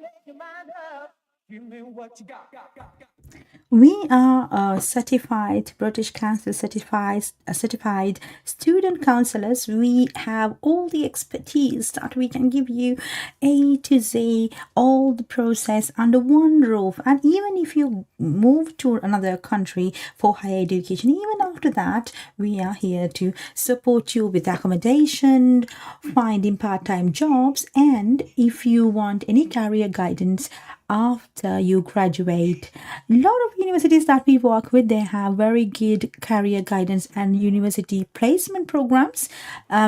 make your mind up. Give me what you got. We are certified British Council certified student counselors. We have all the expertise that we can give you A to Z, all the process under one roof. And even if you move to another country for higher education, even after that, we are here to support you with accommodation, finding part-time jobs, and if you want any career guidance after you graduate. A lot of universities that we work with, they have very good career guidance and university placement programs.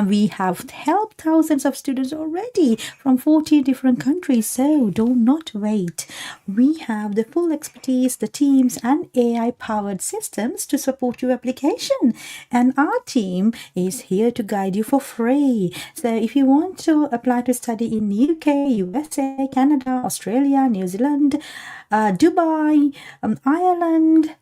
We have helped thousands of students already from 40 different countries, so do not wait. We have the full expertise, the teams, and AI powered systems to support your application, and our team is here to guide you for free. So if you want to apply to study in UK, USA, Canada, Australia, New Zealand, Dubai, Ireland,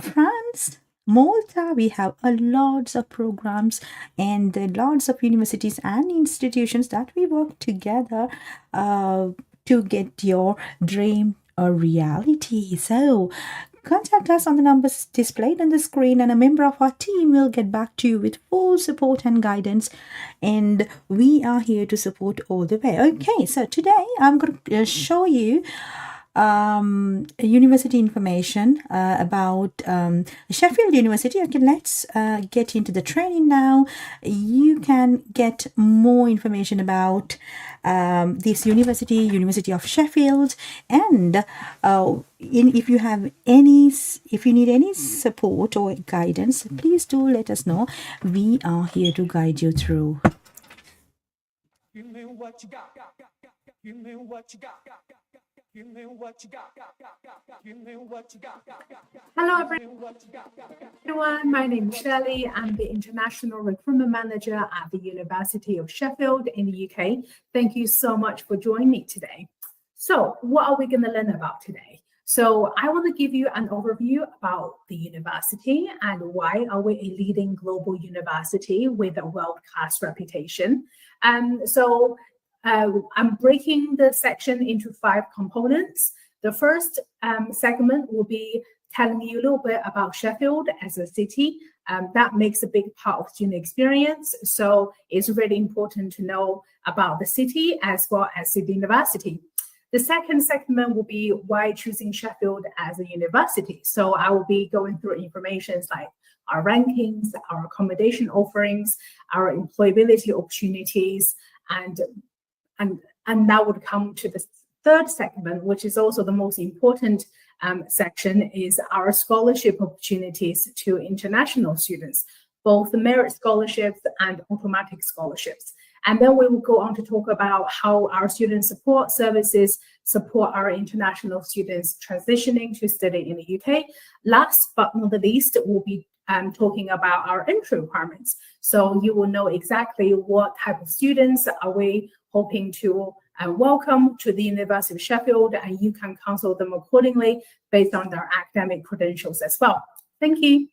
France, Malta, we have a lots of programs and lots of universities and institutions that we work together to get your dream a reality. So contact us on the numbers displayed on the screen, and a member of our team will get back to you with full support and guidance, and we are here to support all the way. Okay, so today I'm going to show you university information about Sheffield University. Okay, let's get into the training now. You can get more information about this University of Sheffield, and if you need any support or guidance, please do let us know. We are here to guide you through. Give me what you got. Give me what you got. Give me what you got. Give me what you got. Hello everyone, my name is Shirley. I'm the International Recruitment Manager at the University of Sheffield in the UK. Thank you so much for joining me today. So what are we going to learn about today? So I want to give you an overview about the university and why are we a leading global university with a world-class reputation. I'm breaking the section into 5 components. The first segment will be telling you a little bit about Sheffield as a city. That makes a big part of student experience. So it's really important to know about the city as well as the university. The second segment will be why choosing Sheffield as a university. So I will be going through information like our rankings, our accommodation offerings, our employability opportunities, and that would come to the third segment, which is also the most important section, is our scholarship opportunities to international students, both the merit scholarships and automatic scholarships. And then we will go on to talk about how our student support services support our international students transitioning to study in the UK. Last but not the least, we'll be talking about our entry requirements. So you will know exactly what type of students are we hoping to welcome to the University of Sheffield, and you can counsel them accordingly based on their academic credentials as well. Thank you.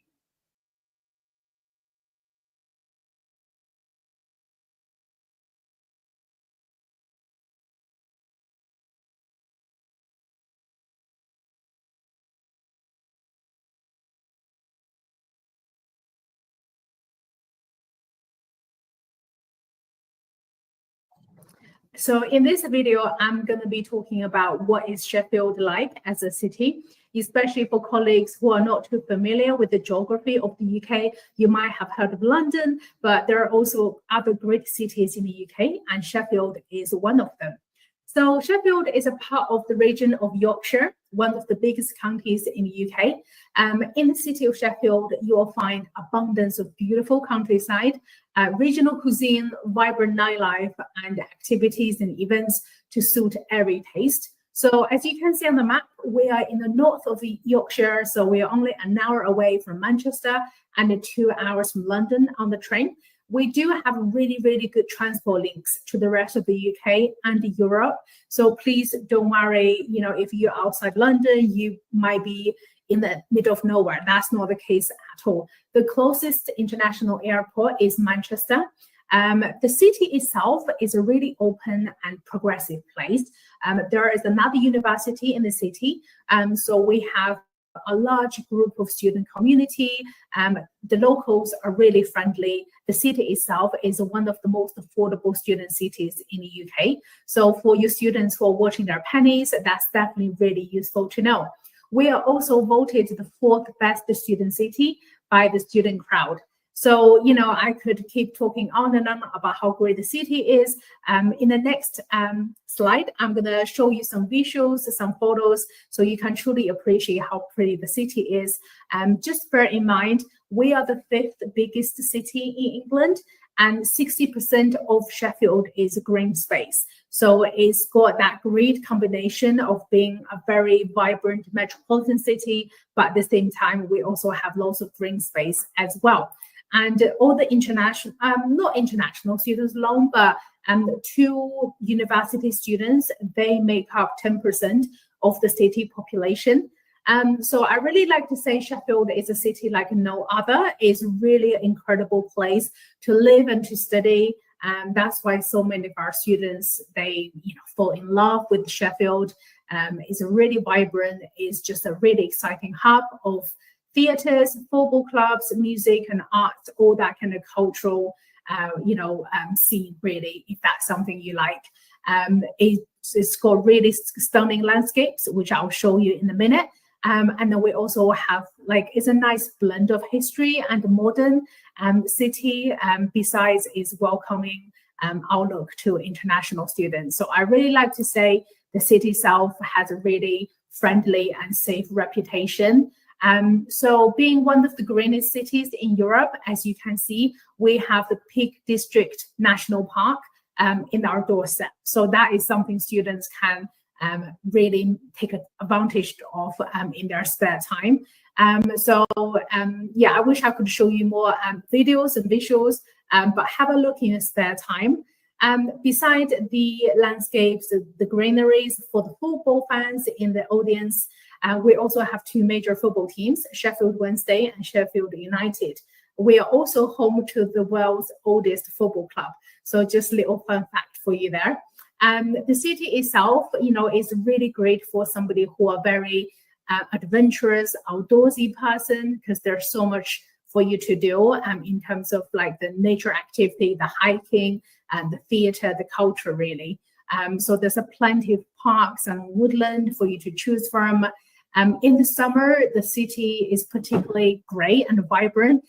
So in this video, I'm going to be talking about what is Sheffield like as a city, especially for colleagues who are not too familiar with the geography of the UK. You might have heard of London, but there are also other great cities in the UK, and Sheffield is one of them. So Sheffield is a part of the region of Yorkshire, one of the biggest counties in the UK. In the city of Sheffield, you will find abundance of beautiful countryside, regional cuisine, vibrant nightlife, and activities and events to suit every taste. So as you can see on the map, we are in the north of Yorkshire, so we are only an hour away from Manchester and 2 hours from London on the train. We do have really, really good transport links to the rest of the UK and Europe. So please don't worry, if you're outside London, you might be in the middle of nowhere. That's not the case at all. The closest international airport is Manchester, The city itself is a really open and progressive place. There is another university in the city, so we have a large group of student community. The locals are really friendly. The city itself is one of the most affordable student cities in the UK. So for your students who are watching their pennies, that's definitely really useful to know. We are also voted the 4th best student city by the student crowd. So, I could keep talking on and on about how great the city is. In the next slide, I'm going to show you some visuals, some photos, so you can truly appreciate how pretty the city is. Just bear in mind, we are the 5th biggest city in England, and 60% of Sheffield is green space. So it's got that great combination of being a very vibrant metropolitan city, but at the same time, we also have lots of green space as well. And all the international, not international students alone, but 2 university students, they make up 10% of the city population. So I really like to say Sheffield is a city like no other. It's really an incredible place to live and to study. That's why so many of our students, they fall in love with Sheffield. It's really vibrant. It's just a really exciting hub of theatres, football clubs, music and art, all that kind of cultural, scene, really, if that's something you like. It's got really stunning landscapes, which I'll show you in a minute. And then we also have, it's a nice blend of history and modern city, besides its welcoming outlook to international students. So I really like to say the city itself has a really friendly and safe reputation. So being one of the greenest cities in Europe, as you can see, we have the Peak District National Park in our doorstep. So that is something students can really take advantage of in their spare time. I wish I could show you more videos and visuals, but have a look in your spare time. Beside the landscapes, the greeneries for the football fans in the audience, we also have 2 major football teams, Sheffield Wednesday and Sheffield United. We are also home to the world's oldest football club. So just a little fun fact for you there. The city itself, is really great for somebody who are very adventurous, outdoorsy person, because there's so much for you to do in terms of the nature activity, the hiking, and the theatre, the culture, really. So there's plenty of parks and woodland for you to choose from. In the summer, the city is particularly great and vibrant.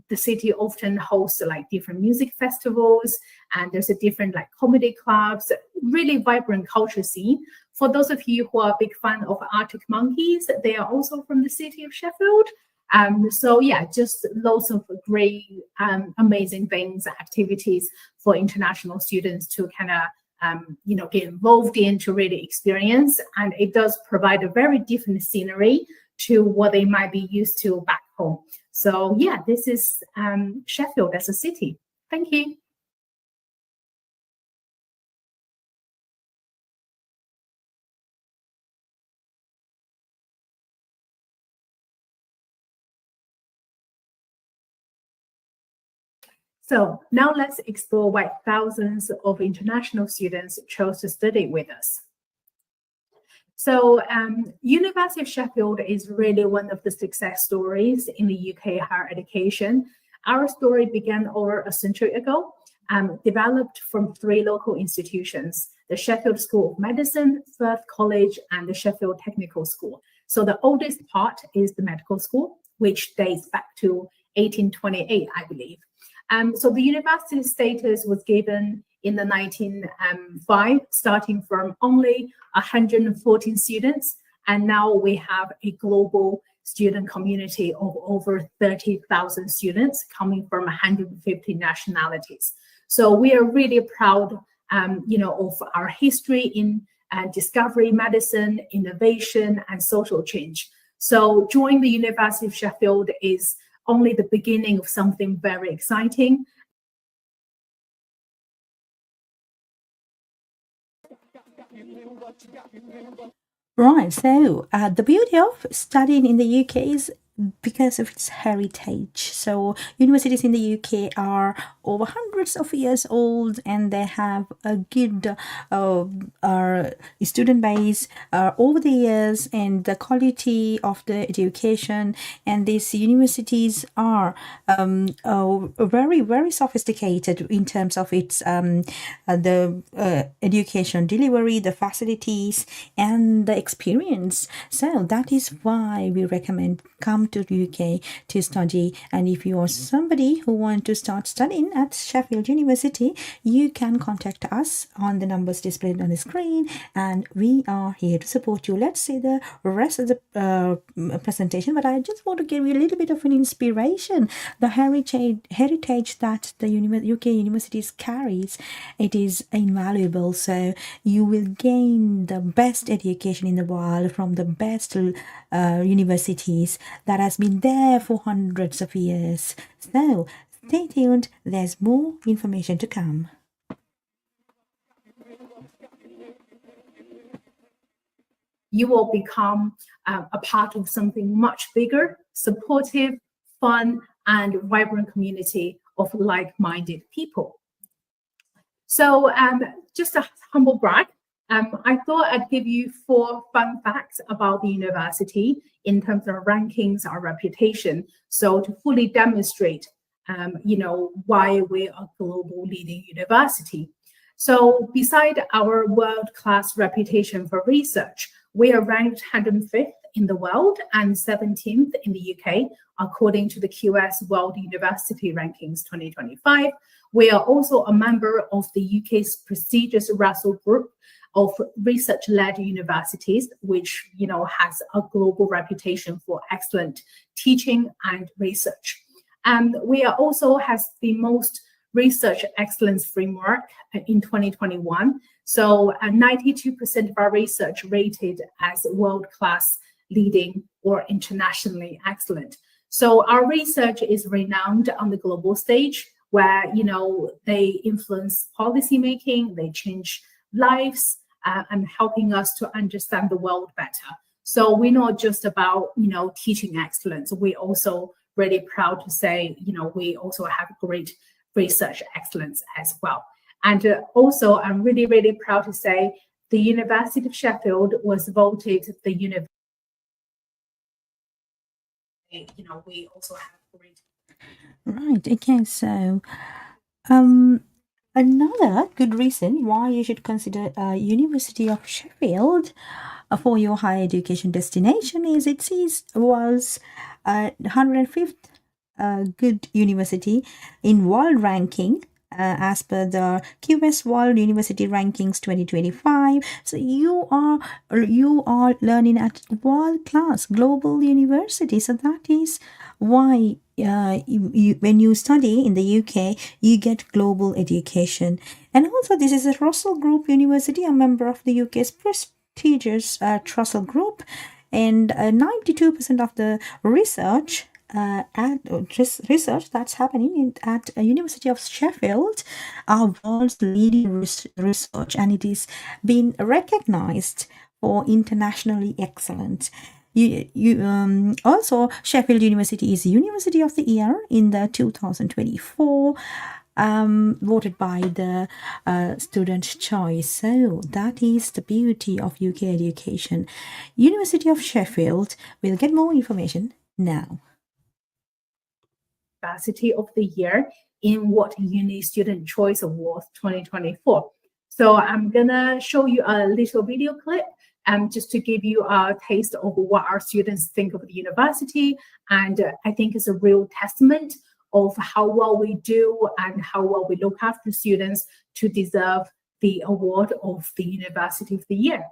The city often hosts different music festivals, and there's a different comedy clubs, really vibrant culture scene. For those of you who are a big fan of Arctic Monkeys, they are also from the city of Sheffield. Just lots of great, amazing things, activities for international students to kind of get involved in, to really experience. And it does provide a very different scenery to what they might be used to back home. So this is Sheffield as a city. Thank you. So now let's explore why thousands of international students chose to study with us. So University of Sheffield is really one of the success stories in the UK higher education. Our story began over a century ago, developed from 3 local institutions, the Sheffield School of Medicine, Firth College, and the Sheffield Technical School. So the oldest part is the medical school, which dates back to 1828, I believe. So the university status was given in the 1905, starting from only 114 students, and now we have a global student community of over 30,000 students coming from 150 nationalities. So we are really proud, of our history in discovery, medicine, innovation, and social change. So joining the University of Sheffield is only the beginning of something very exciting. Right, so the beauty of studying in the UK is because of its heritage. So universities in the UK are over hundreds of years old, and they have a good student base over the years, and the quality of the education. And these universities are very, very sophisticated in terms of its the education delivery, the facilities, and the experience. So that is why we recommend come to the UK to study. And if you are somebody who want to start studying at Sheffield University, you can contact us on the numbers displayed on the screen, and we are here to support you. Let's see the rest of the presentation, but I just want to give you a little bit of an inspiration. The heritage that the UK universities carries, it is invaluable. So you will gain the best education in the world from the best universities that has been there for hundreds of years. So stay tuned, there's more information to come. You will become a part of something much bigger, supportive, fun, and vibrant community of like-minded people. So just a humble brag, I thought I'd give you 4 fun facts about the university in terms of rankings, our reputation. So to fully demonstrate, why we're a global leading university. So beside our world-class reputation for research, we are ranked 105th in the world and 17th in the UK, according to the QS World University Rankings 2025. We are also a member of the UK's prestigious Russell Group of research-led universities, which has a global reputation for excellent teaching and research. And we are also has the most research excellence framework in 2021. So 92% of our research rated as world-class, leading, or internationally excellent. So our research is renowned on the global stage, where they influence policy making, they change lives, and helping us to understand the world better. So we're not just about teaching excellence. We're also really proud to say we also have great research excellence as well. And also, I'm really, really proud to say the University of Sheffield was voted the university. We also have great. Right, okay, so another good reason why you should consider University of Sheffield for your higher education destination is it was 105th good university in world ranking as per the QS World University Rankings 2025. So you are learning at world class global university. So that is why when you study in the UK, you get global education. And also this is a Russell Group University, a member of the UK's prestigious Russell Group, and 92% of the research that's happening at University of Sheffield are world's leading research, and it is being recognized for internationally excellent. Also Sheffield University is University of the Year in the 2024 voted by the student choice. So that is the beauty of UK education. University of Sheffield. We'll get more information now. University of the Year in What Uni Student Choice Awards 2024. So I'm gonna show you a little video clip just to give you a taste of what our students think of the university. And I think it's a real testament of how well we do and how well we look after students to deserve the award of the University of the Year.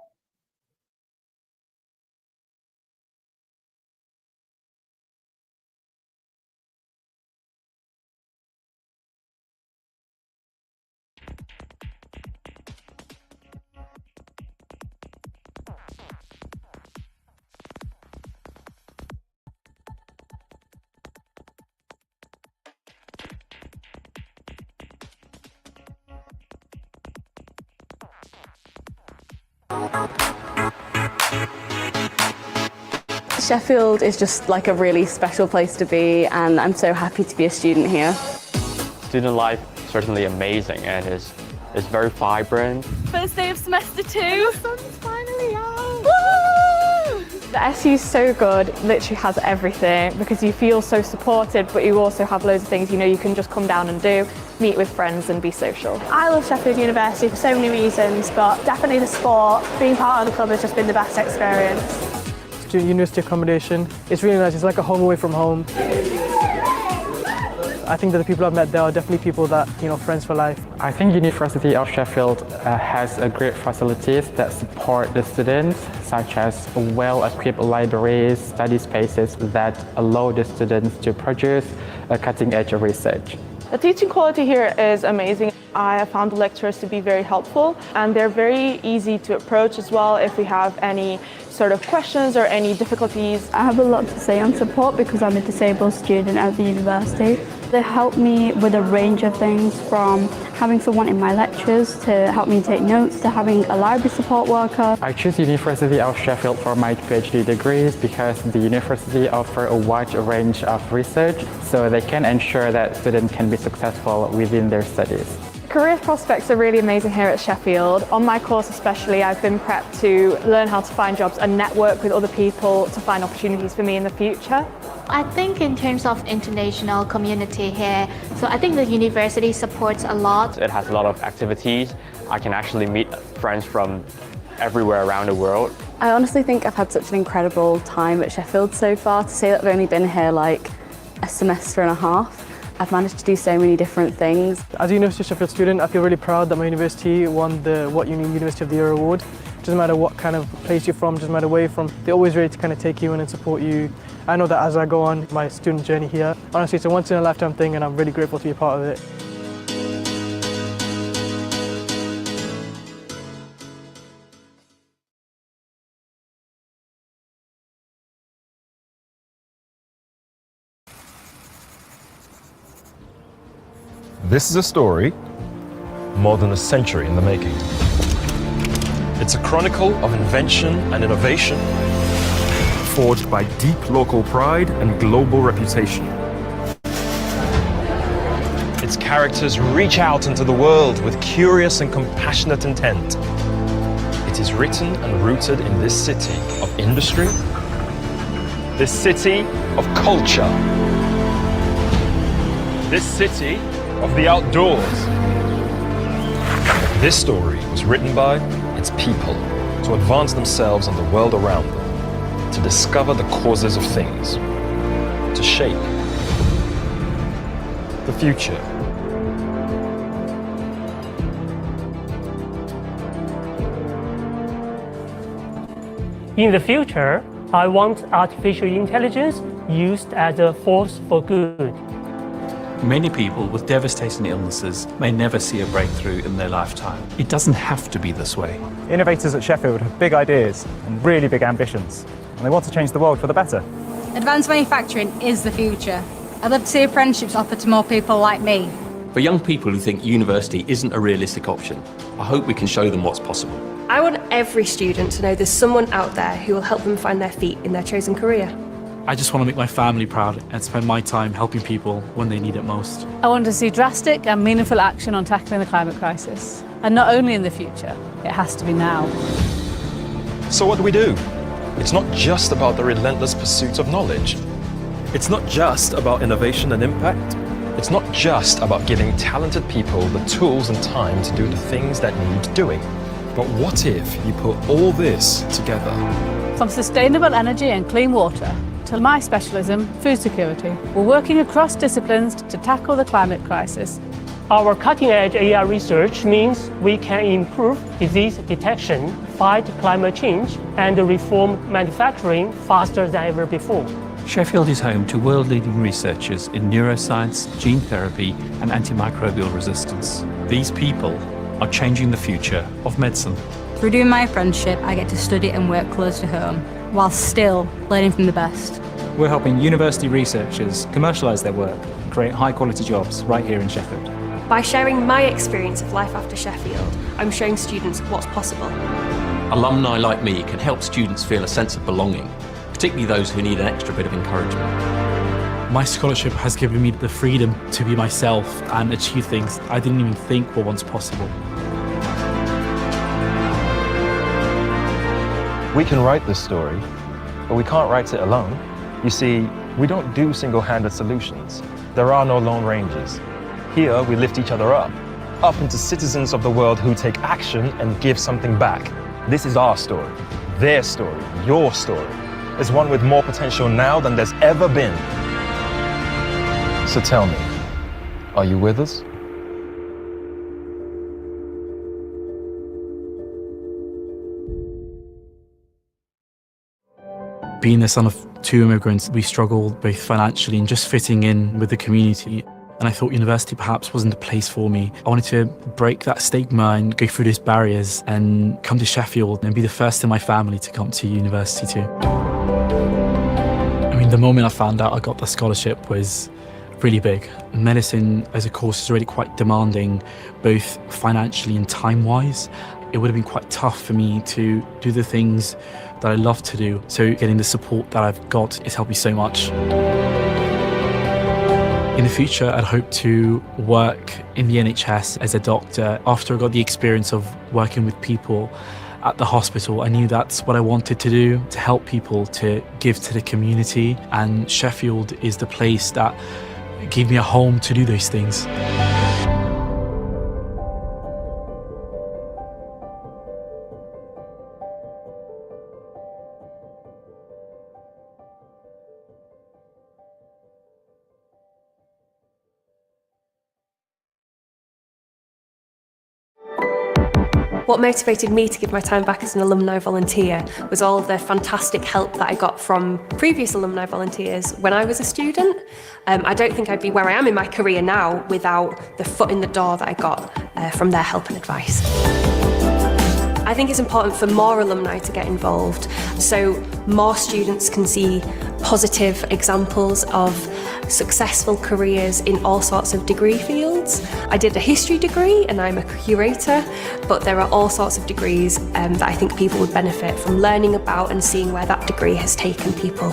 Sheffield is just like a really special place to be, and I'm so happy to be a student here. Student life is certainly amazing and is very vibrant. First day of semester 2. And the sun's finally out. Woo! The SU is so good, literally has everything because you feel so supported, but you also have loads of things you can just come down and do, meet with friends and be social. I love Sheffield University for so many reasons, but definitely the sport. Being part of the club has just been the best experience. Student university accommodation, it's really nice. It's like a home away from home. I think that the people I've met there are definitely people that, friends for life. I think University of Sheffield has great facilities that support the students, such as well-equipped libraries, study spaces that allow the students to produce cutting-edge research. The teaching quality here is amazing. I have found the lecturers to be very helpful, and they're very easy to approach as well if we have any sort of questions or any difficulties. I have a lot to say on support because I'm a disabled student at the university. They help me with a range of things, from having someone in my lectures to help me take notes to having a library support worker. I choose University of Sheffield for my PhD degrees because the university offers a wide range of research, so they can ensure that students can be successful within their studies. Career prospects are really amazing here at Sheffield. On my course especially, I've been prepped to learn how to find jobs and network with other people to find opportunities for me in the future. I think in terms of international community here, so I think the university supports a lot. It has a lot of activities. I can actually meet friends from everywhere around the world. I honestly think I've had such an incredible time at Sheffield so far. To say that I've only been here like a semester and a half, I've managed to do so many different things. As a University of Sheffield student, I feel really proud that my university won the What Uni University of the Year award. Doesn't matter what kind of place you're from, doesn't matter where you're from, they're always ready to kind of take you in and support you. I know that as I go on my student journey here, honestly it's a once in a lifetime thing and I'm really grateful to be a part of it. This is a story more than a century in the making. It's a chronicle of invention and innovation, forged by deep local pride and global reputation. Its characters reach out into the world with curious and compassionate intent. It is written and rooted in this city of industry, this city of culture, this city of the outdoors. This story was written by its people to advance themselves and the world around them, to discover the causes of things, to shape the future. In the future, I want artificial intelligence used as a force for good. Many people with devastating illnesses may never see a breakthrough in their lifetime. It doesn't have to be this way. Innovators at Sheffield have big ideas and really big ambitions, and they want to change the world for the better. Advanced manufacturing is the future. I'd love to see apprenticeships offered to more people like me. For young people who think university isn't a realistic option, I hope we can show them what's possible. I want every student to know there's someone out there who will help them find their feet in their chosen career. I just want to make my family proud and spend my time helping people when they need it most. I want to see drastic and meaningful action on tackling the climate crisis. And not only in the future, it has to be now. So what do? It's not just about the relentless pursuit of knowledge. It's not just about innovation and impact. It's not just about giving talented people the tools and time to do the things that need doing. But what if you put all this together? From sustainable energy and clean water to my specialism, food security, we're working across disciplines to tackle the climate crisis. Our cutting-edge AI research means we can improve disease detection, fight climate change, and reform manufacturing faster than ever before. Sheffield is home to world-leading researchers in neuroscience, gene therapy, and antimicrobial resistance. These people are changing the future of medicine. Through doing my apprenticeship, I get to study and work close to home, while still learning from the best. We're helping university researchers commercialise their work and create high-quality jobs right here in Sheffield. By sharing my experience of life after Sheffield, I'm showing students what's possible. Alumni like me can help students feel a sense of belonging, particularly those who need an extra bit of encouragement. My scholarship has given me the freedom to be myself and achieve things I didn't even think were once possible. We can write this story, but we can't write it alone. You see, we don't do single-handed solutions. There are no lone rangers. Here, we lift each other up into citizens of the world who take action and give something back. This is our story, their story, your story. It's one with more potential now than there's ever been. So tell me, are you with us? Being the son of two immigrants, we struggled both financially and just fitting in with the community. And I thought university perhaps wasn't the place for me. I wanted to break that stigma and go through those barriers and come to Sheffield and be the first in my family to come to university too. I mean, the moment I found out I got the scholarship was really big. Medicine as a course is already quite demanding, both financially and time-wise. It would have been quite tough for me to do the things that I love to do. So getting the support that I've got has helped me so much. In the future, I'd hope to work in the NHS as a doctor. After I got the experience of working with people at the hospital, I knew that's what I wanted to do, to help people, to give to the community. And Sheffield is the place that gave me a home to do those things. What motivated me to give my time back as an alumni volunteer was all of the fantastic help that I got from previous alumni volunteers when I was a student. I don't think I'd be where I am in my career now without the foot in the door that I got from their help and advice. I think it's important for more alumni to get involved so more students can see positive examples of successful careers in all sorts of degree fields. I did a history degree and I'm a curator, but there are all sorts of degrees that I think people would benefit from learning about and seeing where that degree has taken people.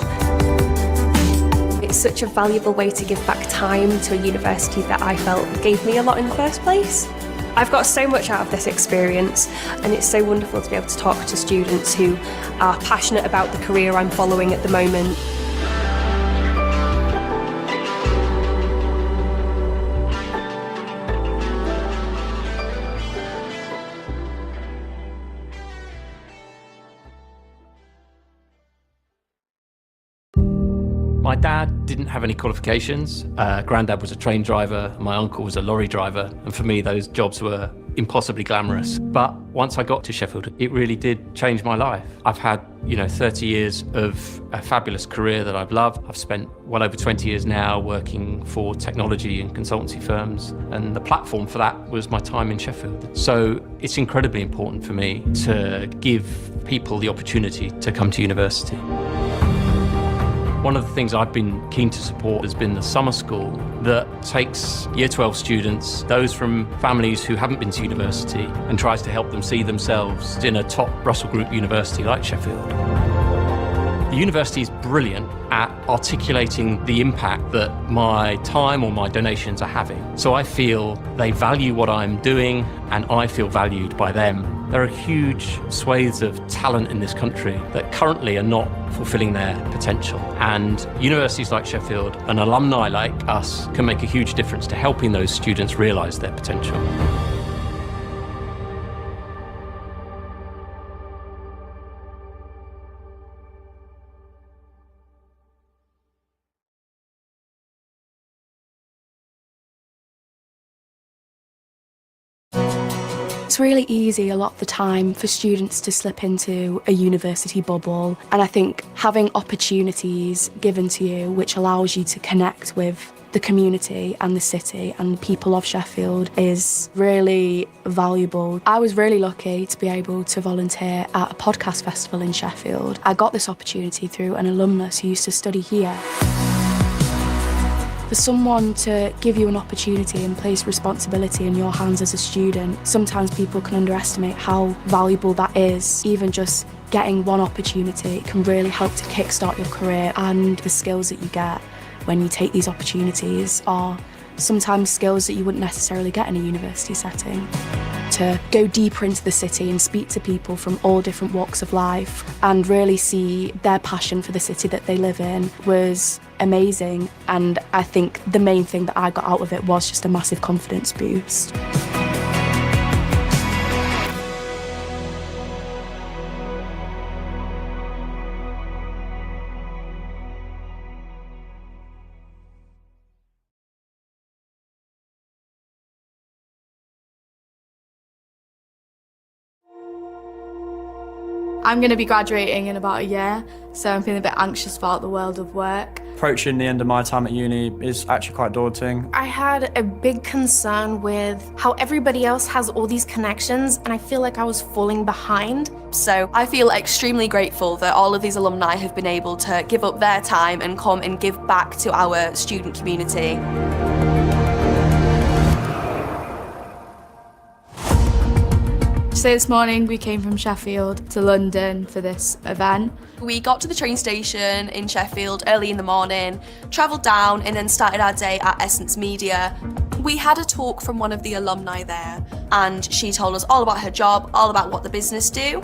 It's such a valuable way to give back time to a university that I felt gave me a lot in the first place. I've got so much out of this experience, and it's so wonderful to be able to talk to students who are passionate about the career I'm following at the moment. My dad didn't have any qualifications. Granddad was a train driver, my uncle was a lorry driver, and for me those jobs were impossibly glamorous. But once I got to Sheffield, it really did change my life. I've had, 30 years of a fabulous career that I've loved. I've spent well over 20 years now working for technology and consultancy firms, and the platform for that was my time in Sheffield. So it's incredibly important for me to give people the opportunity to come to university. One of the things I've been keen to support has been the summer school that takes Year 12 students, those from families who haven't been to university, and tries to help them see themselves in a top Russell Group university like Sheffield. The university is brilliant at articulating the impact that my time or my donations are having. So I feel they value what I'm doing and I feel valued by them. There are huge swathes of talent in this country that currently are not fulfilling their potential. And universities like Sheffield and alumni like us can make a huge difference to helping those students realise their potential. It's really easy a lot of the time for students to slip into a university bubble, and I think having opportunities given to you which allows you to connect with the community and the city and the people of Sheffield is really valuable. I was really lucky to be able to volunteer at a podcast festival in Sheffield. I got this opportunity through an alumnus who used to study here. For someone to give you an opportunity and place responsibility in your hands as a student, sometimes people can underestimate how valuable that is, even just getting one opportunity can really help to kickstart your career, and the skills that you get when you take these opportunities are sometimes skills that you wouldn't necessarily get in a university setting. To go deeper into the city and speak to people from all different walks of life and really see their passion for the city that they live in was amazing, and I think the main thing that I got out of it was just a massive confidence boost. I'm going to be graduating in about a year, so I'm feeling a bit anxious about the world of work. Approaching the end of my time at uni is actually quite daunting. I had a big concern with how everybody else has all these connections, and I feel like I was falling behind. So I feel extremely grateful that all of these alumni have been able to give up their time and come and give back to our student community. So this morning we came from Sheffield to London for this event. We got to the train station in Sheffield early in the morning, travelled down and then started our day at Essence Media. We had a talk from one of the alumni there, and she told us all about her job, all about what the business do.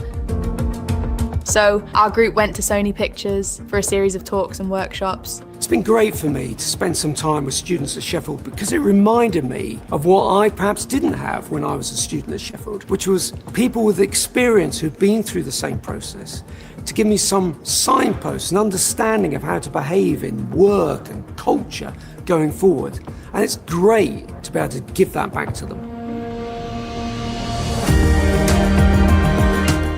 So our group went to Sony Pictures for a series of talks and workshops. It's been great for me to spend some time with students at Sheffield because it reminded me of what I perhaps didn't have when I was a student at Sheffield, which was people with experience who'd been through the same process, to give me some signposts and understanding of how to behave in work and culture going forward. And it's great to be able to give that back to them.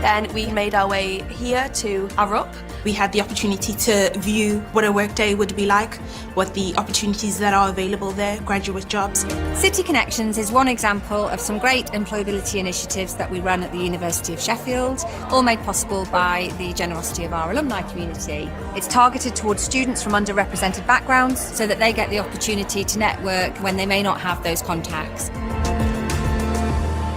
Then we made our way here to Arup. We had the opportunity to view what a workday would be like, what the opportunities that are available there, graduate jobs. City Connections is one example of some great employability initiatives that we run at the University of Sheffield, all made possible by the generosity of our alumni community. It's targeted towards students from underrepresented backgrounds so that they get the opportunity to network when they may not have those contacts.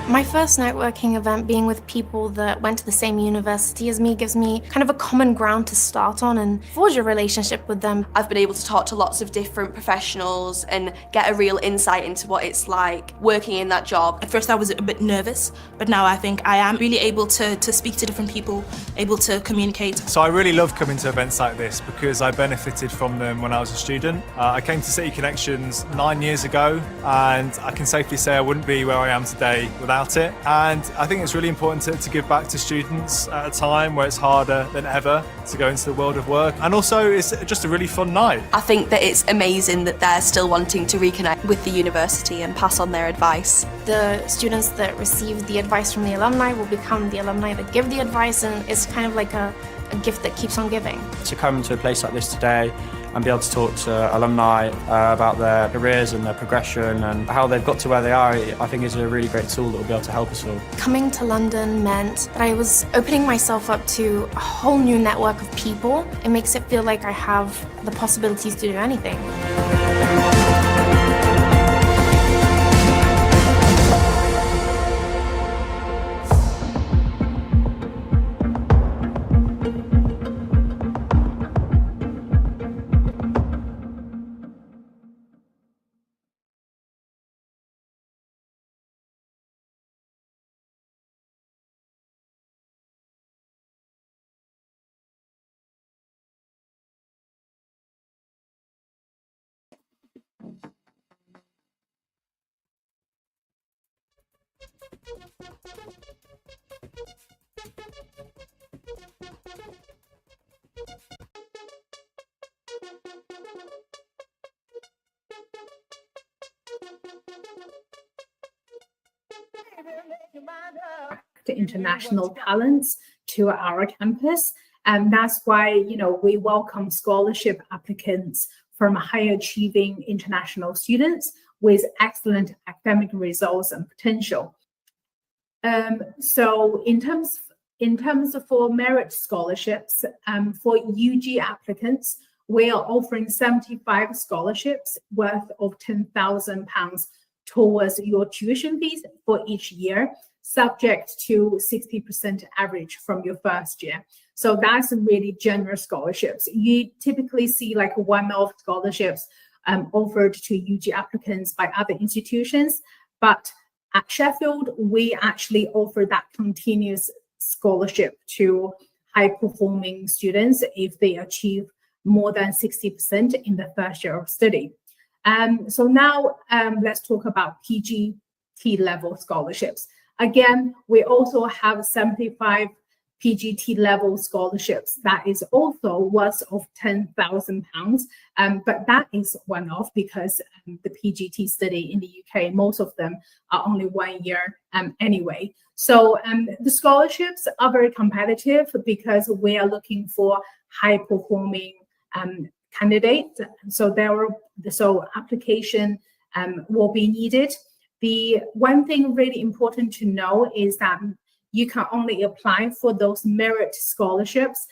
My first networking event, being with people that went to the same university as me, gives me kind of a common ground to start on and forge a relationship with them. I've been able to talk to lots of different professionals and get a real insight into what it's like working in that job. At first I was a bit nervous, but now I think I am really able to speak to different people, able to communicate. So I really love coming to events like this because I benefited from them when I was a student. I came to City Connections 9 years ago, and I can safely say I wouldn't be where I am today without it. And I think it's really important to give back to students at a time where it's harder than ever to go into the world of work. And also it's just a really fun night. I think that it's amazing that they're still wanting to reconnect with the university and pass on their advice. The students that receive the advice from the alumni will become the alumni that give the advice, and it's kind of like a gift that keeps on giving. To come to a place like this today and be able to talk to alumni about their careers and their progression and how they've got to where they are, I think is a really great tool that will be able to help us all. Coming to London meant that I was opening myself up to a whole new network of people. It makes it feel like I have the possibilities to do anything. International talents to our campus, and that's why we welcome scholarship applicants from high achieving international students with excellent academic results and potential. So in terms of for merit scholarships, for UG applicants, we are offering 75 scholarships worth of £10,000 towards your tuition fees for each year. subject to 60% average from your first year. So that's really generous scholarships. You typically see like one-off scholarships offered to UG applicants by other institutions, but at Sheffield, we actually offer that continuous scholarship to high-performing students if they achieve more than 60% in the first year of study. So now let's talk about PGT level scholarships. Again, we also have 75 PGT level scholarships. That is also worth of £10,000, but that is one-off because the PGT study in the UK, most of them are only 1 year anyway. So the scholarships are very competitive because we are looking for high-performing candidates. So application will be needed. The one thing really important to know is that you can only apply for those merit scholarships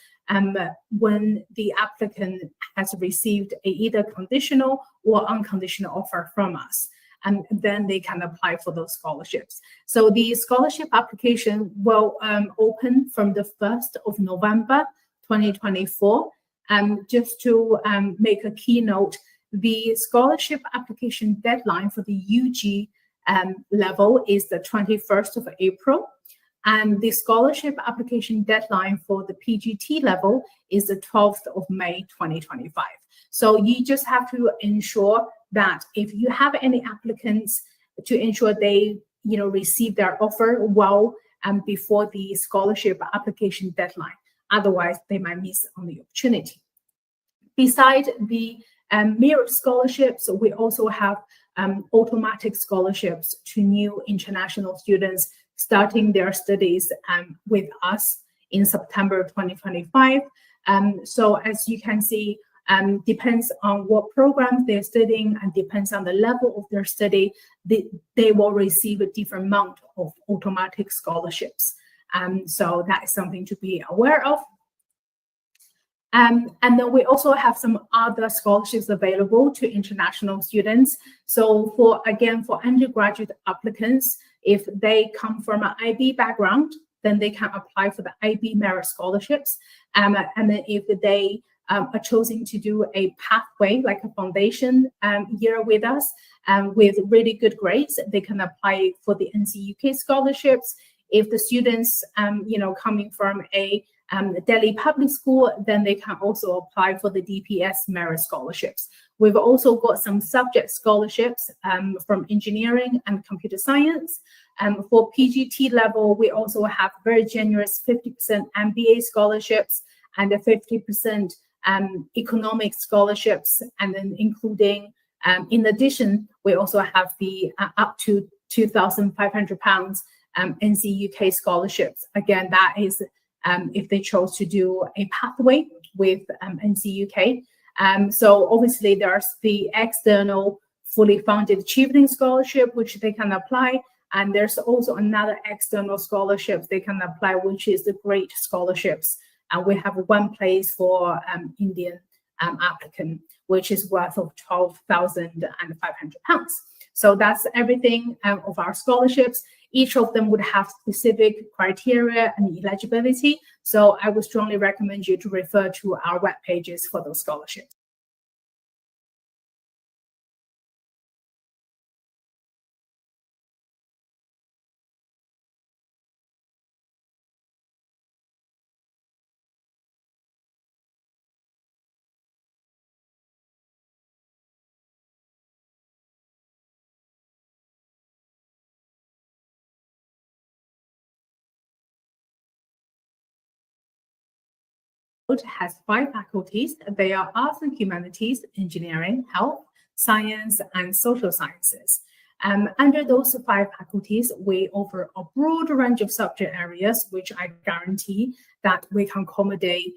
when the applicant has received either conditional or unconditional offer from us, and then they can apply for those scholarships. So the scholarship application will open from the 1st of November 2024. Just to make a keynote, the scholarship application deadline for the UG level is the 21st of April. And the scholarship application deadline for the PGT level is the 12th of May 2025. So you just have to ensure that if you have any applicants, to ensure they receive their offer well before the scholarship application deadline. Otherwise, they might miss on the opportunity. Besides the merit scholarships, we also have automatic scholarships to new international students starting their studies with us in September 2025. So as you can see, depends on what programs they're studying and depends on the level of their study, they will receive a different amount of automatic scholarships. So that is something to be aware of. And then we also have some other scholarships available to international students. So for undergraduate applicants, if they come from an IB background, then they can apply for the IB merit scholarships. And then if they are choosing to do a pathway, like a foundation year with us, with really good grades, they can apply for the NC UK scholarships. If the students, coming from a Delhi public school, then they can also apply for the DPS merit scholarships. We've also got some subject scholarships from engineering and computer science. For PGT level, we also have very generous 50% MBA scholarships and a 50% economic scholarships, and then including, in addition, we also have the up to £2,500 NC UK scholarships. Again, that is if they chose to do a pathway with NC UK. So obviously there's the external fully funded achieving scholarship, which they can apply. And there's also another external scholarship they can apply, which is the Great Scholarships. And we have one place for Indian applicant, which is worth of £12,500. So that's everything of our scholarships. Each of them would have specific criteria and eligibility. So I would strongly recommend you to refer to our web pages for those scholarships. Has 5 faculties. They are arts and humanities, engineering, health, science, and social sciences. Under those 5 faculties, we offer a broad range of subject areas, which I guarantee that we can accommodate,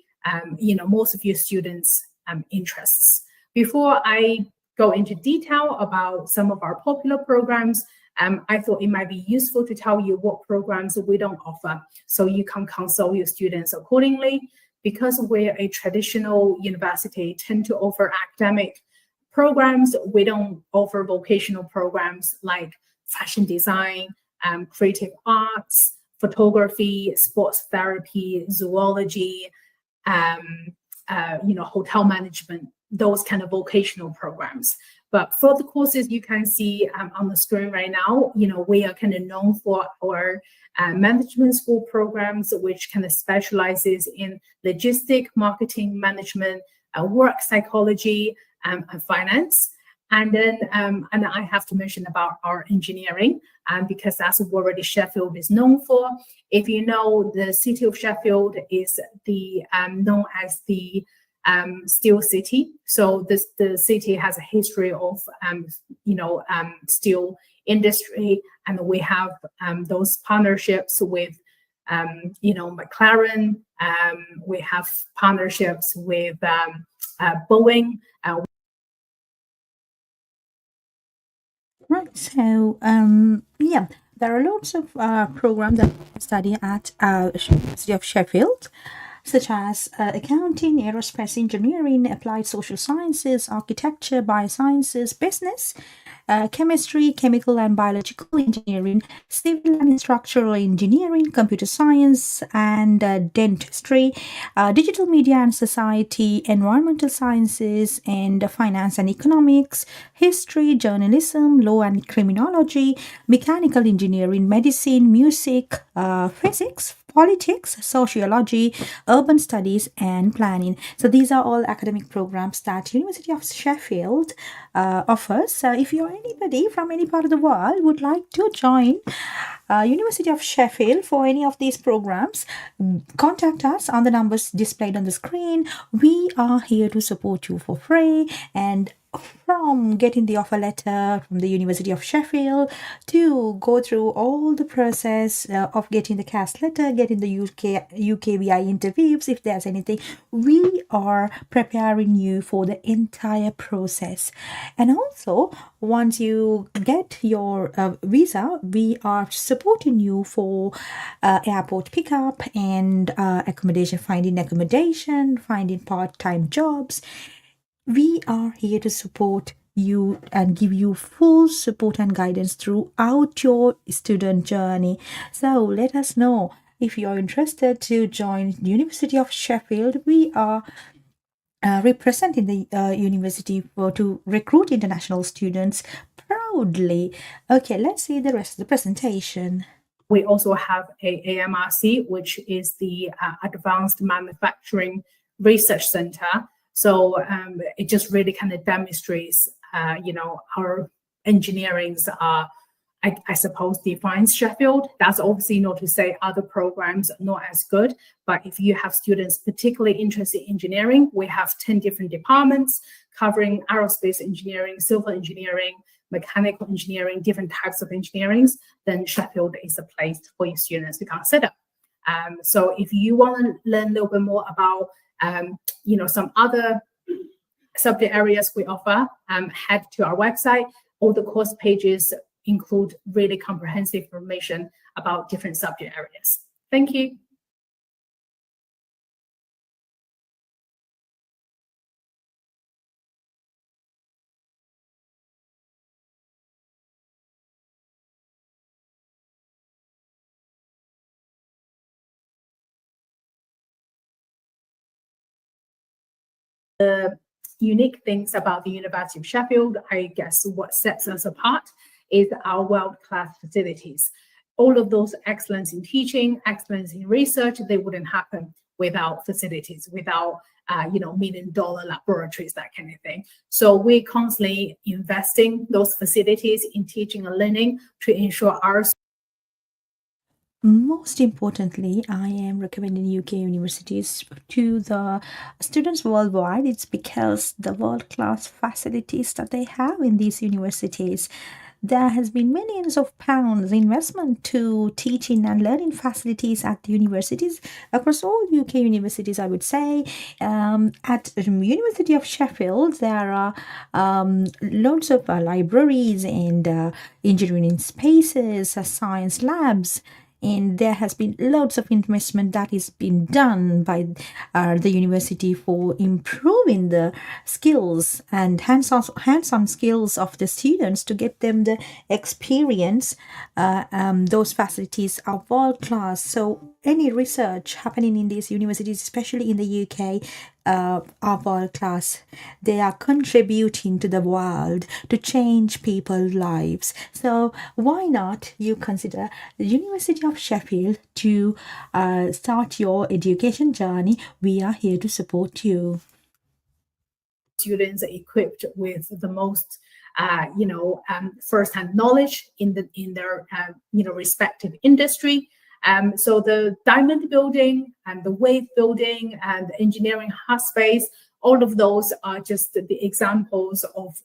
most of your students' interests. Before I go into detail about some of our popular programs, I thought it might be useful to tell you what programs we don't offer, so you can consult your students accordingly. Because we're a traditional university, tend to offer academic programs. We don't offer vocational programs like fashion design, creative arts, photography, sports therapy, zoology, hotel management, those kind of vocational programs. But for the courses you can see on the screen right now, we are kind of known for our management school programs, which kind of specializes in logistic, marketing, management, work psychology, and finance. And then and I have to mention about our engineering, because that's what already Sheffield is known for. If you know, the city of Sheffield is the known as the steel city. So the city has a history of steel industry, and we have those partnerships with McLaren. We have partnerships with Boeing. Right, so yeah, there are lots of programs that I study at University of Sheffield, such as accounting, aerospace engineering, applied social sciences, architecture, biosciences, business, chemistry, chemical and biological engineering, civil and structural engineering, computer science and dentistry, digital media and society, environmental sciences and finance and economics, history, journalism, law and criminology, mechanical engineering, medicine, music, physics, politics, sociology, urban studies, and planning. So these are all academic programs that University of Sheffield offers. So if you're anybody from any part of the world would like to join University of Sheffield for any of these programs, contact us on the numbers displayed on the screen. We are here to support you for free, and from getting the offer letter from the University of Sheffield to go through all the process of getting the cast letter, getting the UKVI interviews, if there's anything, we are preparing you for the entire process. And also, once you get your visa, we are supporting you for airport pickup and finding accommodation, finding part-time jobs. We are here to support you and give you full support and guidance throughout your student journey. So let us know if you're interested to join the University of Sheffield. We are representing the university to recruit international students proudly. Okay, let's see the rest of the presentation. We also have a AMRC, which is the Advanced Manufacturing Research Center. So it just really kind of demonstrates, our engineerings are, I suppose, defines Sheffield. That's obviously not to say other programs are not as good, but if you have students particularly interested in engineering, we have 10 different departments covering aerospace engineering, civil engineering, mechanical engineering, different types of engineerings, then Sheffield is a place for your students to consider. So if you want to learn a little bit more about some other subject areas we offer, head to our website. All the course pages include really comprehensive information about different subject areas. Thank you. The unique things about the University of Sheffield, I guess what sets us apart is our world-class facilities. All of those excellence in teaching, excellence in research, they wouldn't happen without facilities, without million-dollar laboratories, that kind of thing. So we're constantly investing those facilities in teaching and learning to ensure our. Most importantly, I am recommending UK universities to the students worldwide. It's because the world-class facilities that they have in these universities. There has been millions of pounds investment to teaching and learning facilities at the universities across all UK universities, I would say. At the University of Sheffield, there are loads of libraries and engineering spaces, science labs, and there has been loads of investment that is being done by the university for improving the skills and hands-on skills of the students to get them the experience. Those facilities are world class. So any research happening in these universities, especially in the UK, are world class. They are contributing to the world to change people's lives. So why not you consider the University of Sheffield to start your education journey? We are here to support you. Students are equipped with the most first-hand knowledge in their respective industry. So the diamond building and the wave building and the engineering hub space, all of those are just the examples of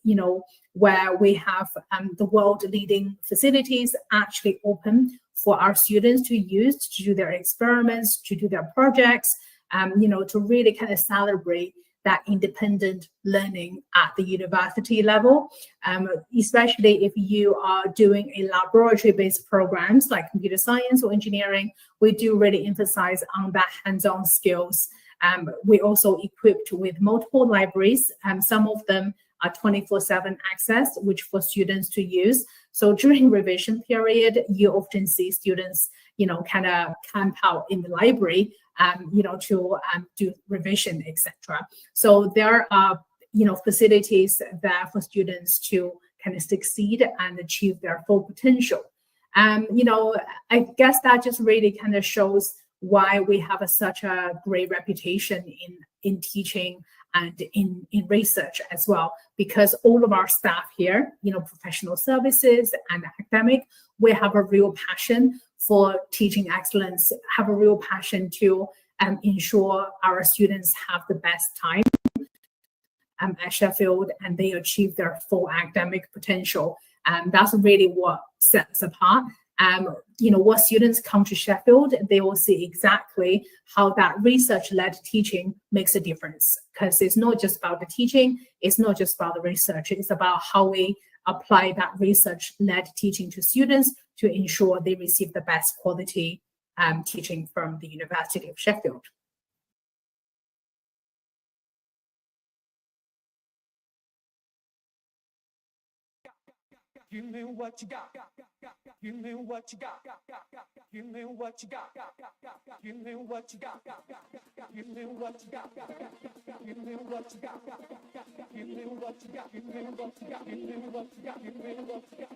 where we have the world leading facilities actually open for our students to use to do their experiments, to do their projects, to really kind of celebrate that independent learning at the university level, especially if you are doing a laboratory-based programs like computer science or engineering. We do really emphasize on that hands-on skills. We also equipped with multiple libraries. Some of them are 24/7 access, which for students to use. So during revision period, you often see students, kind of camp out in the library, to do revision, etc. So there are, facilities there for students to kind of succeed and achieve their full potential. I guess that just really kind of shows why we have such a great reputation in teaching and in research as well, because all of our staff here, professional services and academic, we have a real passion for teaching excellence, have a real passion to ensure our students have the best time at Sheffield and they achieve their full academic potential. That's really what sets us apart. What students come to Sheffield, they will see exactly how that research-led teaching makes a difference, because it's not just about the teaching, it's not just about the research, it's about how we apply that research-led teaching to students to ensure they receive the best quality teaching from the University of Sheffield. Give me what you got. Give me what you got. Give me what you got. Give me what you got. Give me what you got. Give me what you got. Give me what you got. Give me what you got. Give me what you got. Give me what you got.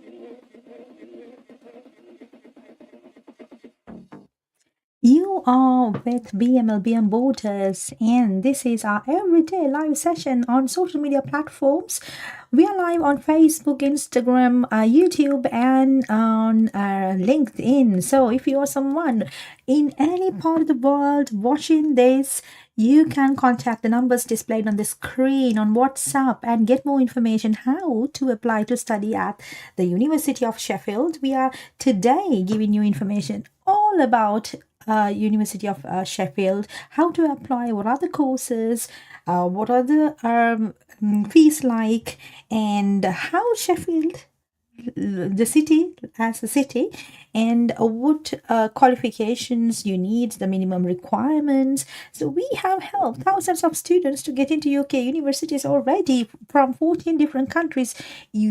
You are with BML BM Voters, and this is our everyday live session on social media platforms. We are live on Facebook, Instagram, YouTube, and on LinkedIn. So if you are someone in any part of the world watching this, you can contact the numbers displayed on the screen on WhatsApp and get more information how to apply to study at the University of Sheffield. We are today giving you information all about University of Sheffield, how to apply, what are the courses, what are the fees like, and how Sheffield, the city as a city, and what qualifications you need, the minimum requirements. So we have helped thousands of students to get into UK universities already from 14 different countries,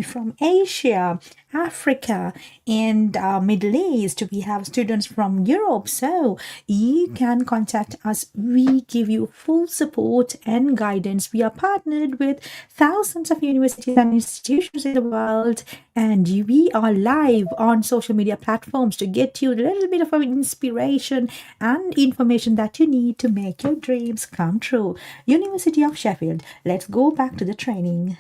from Asia, Africa, and Middle East. We have students from Europe. So you can contact us. We give you full support and guidance. We are partnered with thousands of universities and institutions in the world, and we are live on social media platforms to get you a little bit of inspiration and information that you need to make your dreams come true. University of Sheffield. Let's go back to the training.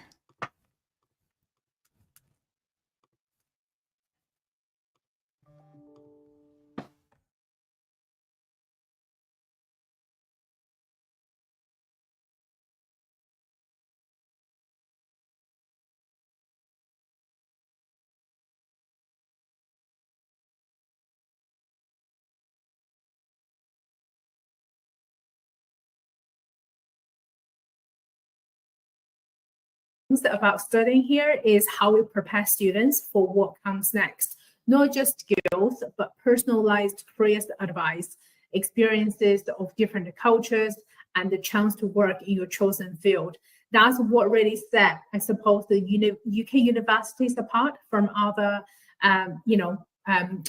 About studying here is how we prepare students for what comes next. not just skills, but personalized career advice, experiences of different cultures, and the chance to work in your chosen field. That's what really set, I suppose, the UK universities apart from other,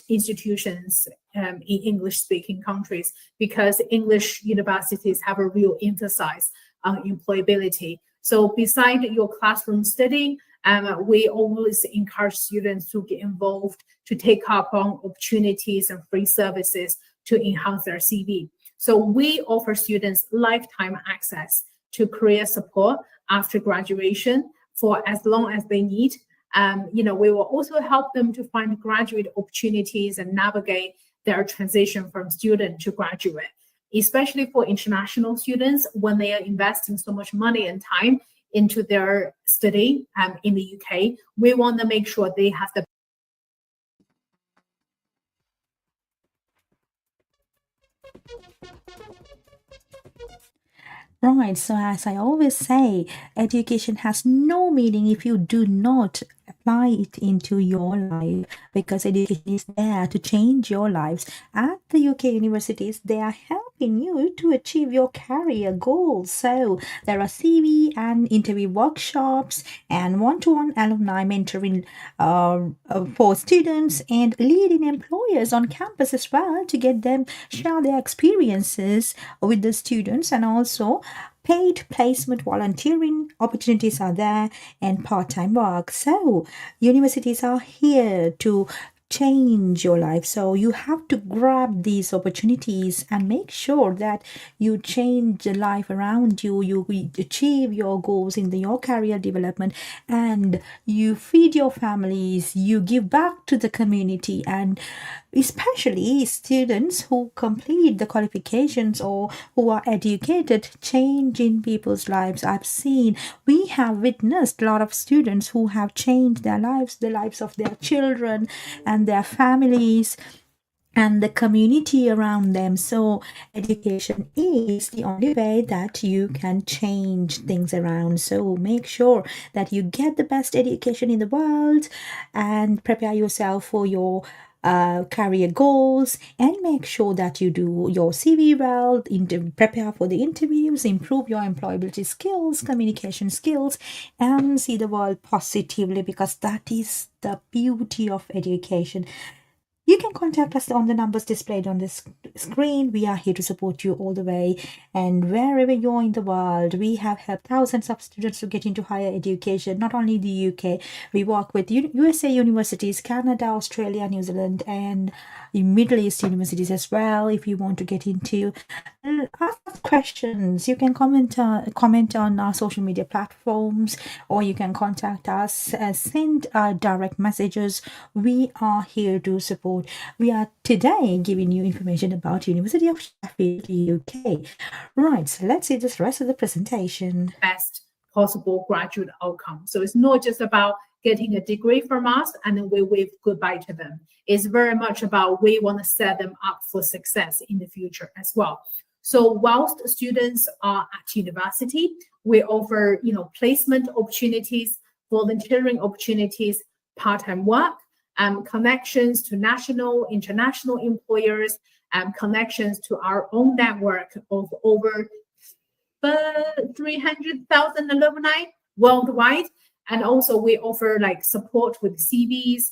institutions in English-speaking countries, because English universities have a real emphasis on employability. So beside your classroom study, we always encourage students to get involved, to take up on opportunities and free services to enhance their CV. So we offer students lifetime access to career support after graduation for as long as they need. We will also help them to find graduate opportunities and navigate their transition from student to graduate, especially for international students when they are investing so much money and time into their study in the UK. We want to make sure they have the Right, so as I always say, education has no meaning if you do not apply it into your life, because education is there to change your lives. At the UK universities, they are helping you to achieve your career goals. So there are CV and interview workshops and one-to-one alumni mentoring for students and leading employers on campus as well to get them share their experiences with the students, and also paid placement volunteering opportunities are there and part-time work. So universities are here to change your life. So you have to grab these opportunities and make sure that you change the life around you, you achieve your goals in your career development, and you feed your families, you give back to the community, and especially students who complete the qualifications or who are educated, change in people's lives. We have witnessed a lot of students who have changed their lives, the lives of their children and their families and the community around them. So education is the only way that you can change things around. So make sure that you get the best education in the world and prepare yourself for your career goals, and make sure that you do your CV well, prepare for the interviews, improve your employability skills, communication skills, and see the world positively, because that is the beauty of education. You can contact us on the numbers displayed on this screen. We are here to support you all the way. And wherever you're in the world, we have helped thousands of students to get into higher education, not only the UK. We work with USA universities, Canada, Australia, New Zealand, and Middle East universities as well. If you want to get into ask us questions, you can comment on our social media platforms, or you can contact us, send direct messages. We are here to support. We are today giving you information about University of Sheffield, UK. Right, so let's see the rest of the presentation. best possible graduate outcome. So it's not just about getting a degree from us and then we wave goodbye to them. It's very much about we want to set them up for success in the future as well. So whilst students are at university, we offer, placement opportunities, volunteering opportunities, part-time work, connections to national, international employers, connections to our own network of over 300,000 alumni worldwide. And also we offer support with CVs,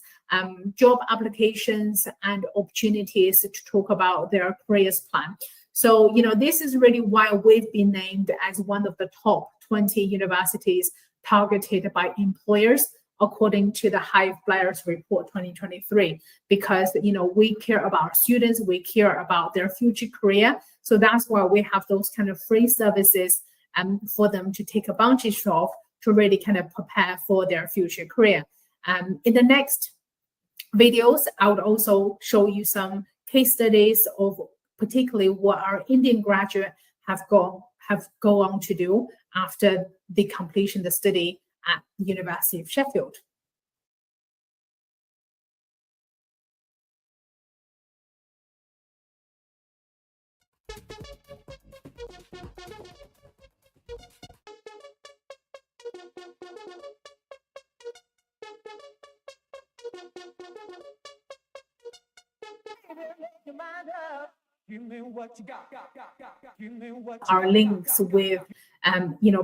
job applications, and opportunities to talk about their careers plan. So, this is really why we've been named as one of the top 20 universities targeted by employers according to the High Flyers Report 2023, because, we care about students, we care about their future career. So that's why we have those kind of free services for them to take advantage of to really kind of prepare for their future career. In the next videos, I would also show you some case studies of particularly what our Indian graduate have gone on to do after the completion of the study at the University of Sheffield. your mind up. Give me what you got. Give me what you Our links with,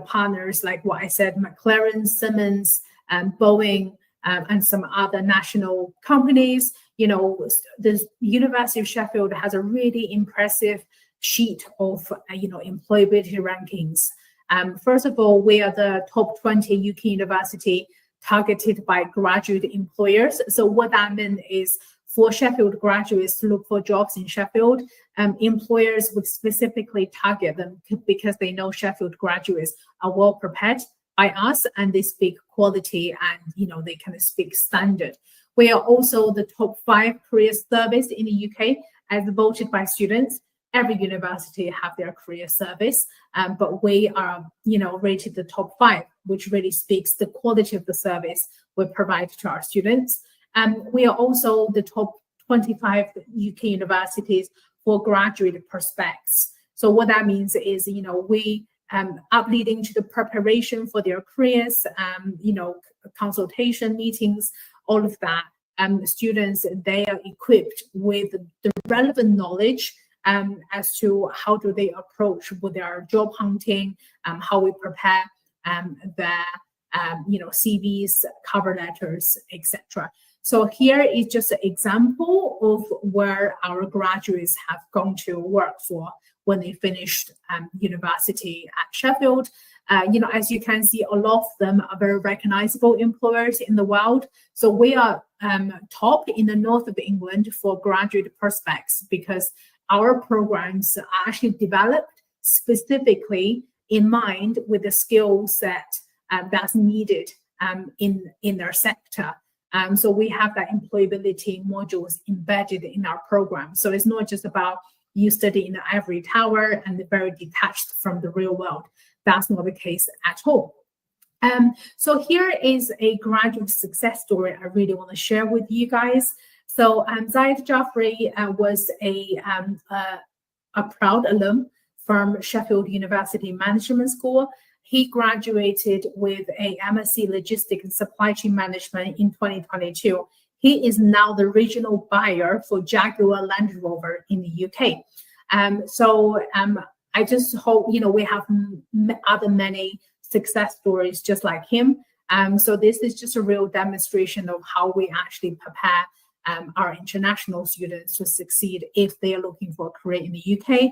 partners like what I said, McLaren, Siemens, Boeing, and some other national companies. The University of Sheffield has a really impressive sheet of, employability rankings. First of all, we are the top 20 UK university targeted by graduate employers. So what that means is for Sheffield graduates to look for jobs in Sheffield, employers would specifically target them because they know Sheffield graduates are well prepared by us and they speak quality and, they kind of speak standard. We are also the top 5 career service in the UK as voted by students. Every university have their career service, but we are, rated the top 5, which really speaks the quality of the service we provide to our students. We are also the top 25 UK universities for graduate prospects. So what that means is, we are leading to the preparation for their careers, consultation meetings, all of that. Students, they are equipped with the relevant knowledge as to how do they approach with their job hunting, how we prepare their CVs, cover letters, etc. So here is just an example of where our graduates have gone to work for when they finished university at Sheffield. As you can see, a lot of them are very recognizable employers in the world. So we are top in the north of England for graduate prospects because our programs are actually developed specifically in mind with the skill set that's needed in their sector. So we have that employability modules embedded in our program. So it's not just about you study in the ivory tower and very detached from the real world. That's not the case at all. So here is a graduate success story I really want to share with you guys. So Zaid Jaffrey was a proud alum from Sheffield University Management School. He graduated with a MSc Logistics and Supply Chain Management in 2022. He is now the regional buyer for Jaguar Land Rover in the UK. I just hope, we have many success stories just like him. So this is just a real demonstration of how we actually prepare our international students to succeed if they are looking for a career in the UK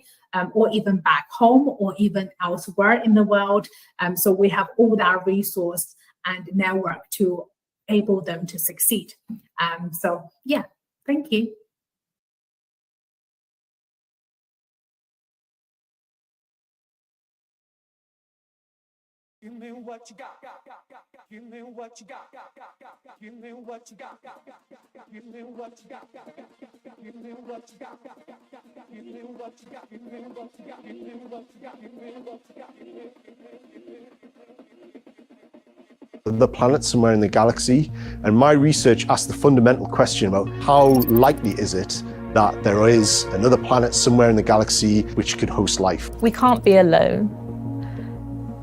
or even back home or even elsewhere in the world. So we have all that resource and network to enable them to succeed. So yeah, thank you. Give me what you got. Give me what you got. Give me what you got. Give me what you got. Give me what you got. Give me what you got. Give me what you got. Give me what you got. Give me what you got. The planet somewhere in the galaxy, and my research asked the fundamental question about how likely is it that there is another planet somewhere in the galaxy which could host life. We can't be alone.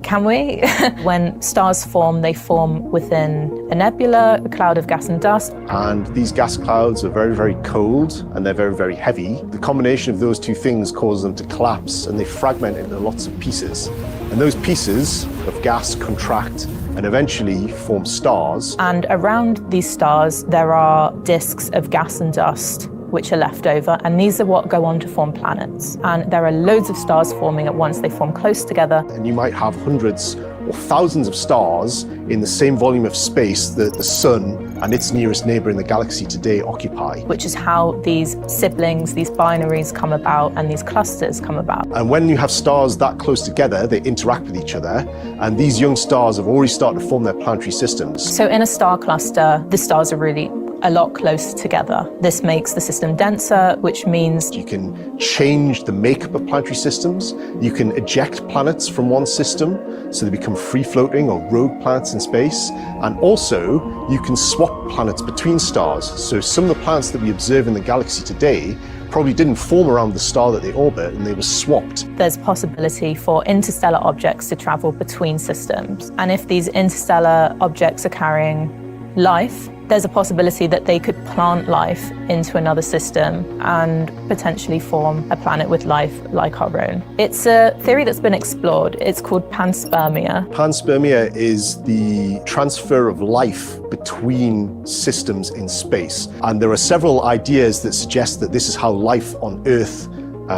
Can we? When stars form, they form within a nebula, a cloud of gas and dust. And these gas clouds are very, very cold and they're very, very heavy. The combination of those two things causes them to collapse and they fragment into lots of pieces. And those pieces of gas contract and eventually form stars. And around these stars, there are disks of gas and dust which are left over, and these are what go on to form planets. And there are loads of stars forming at once. They form close together. And you might have hundreds or thousands of stars in the same volume of space that the sun and its nearest neighbour in the galaxy today occupy. Which is how these siblings, these binaries come about and these clusters come about. And when you have stars that close together, they interact with each other, and these young stars have already started to form their planetary systems. So in a star cluster, the stars are really a lot close together. This makes the system denser, which means you can change the makeup of planetary systems. You can eject planets from one system so they become free-floating or rogue planets in space. And also, you can swap planets between stars. So some of the planets that we observe in the galaxy today probably didn't form around the star that they orbit, and they were swapped. There's possibility for interstellar objects to travel between systems. And if these interstellar objects are carrying life, there's a possibility that they could plant life into another system and potentially form a planet with life like our own. It's a theory that's been explored. It's called panspermia. Panspermia is the transfer of life between systems in space. And there are several ideas that suggest that this is how life on Earth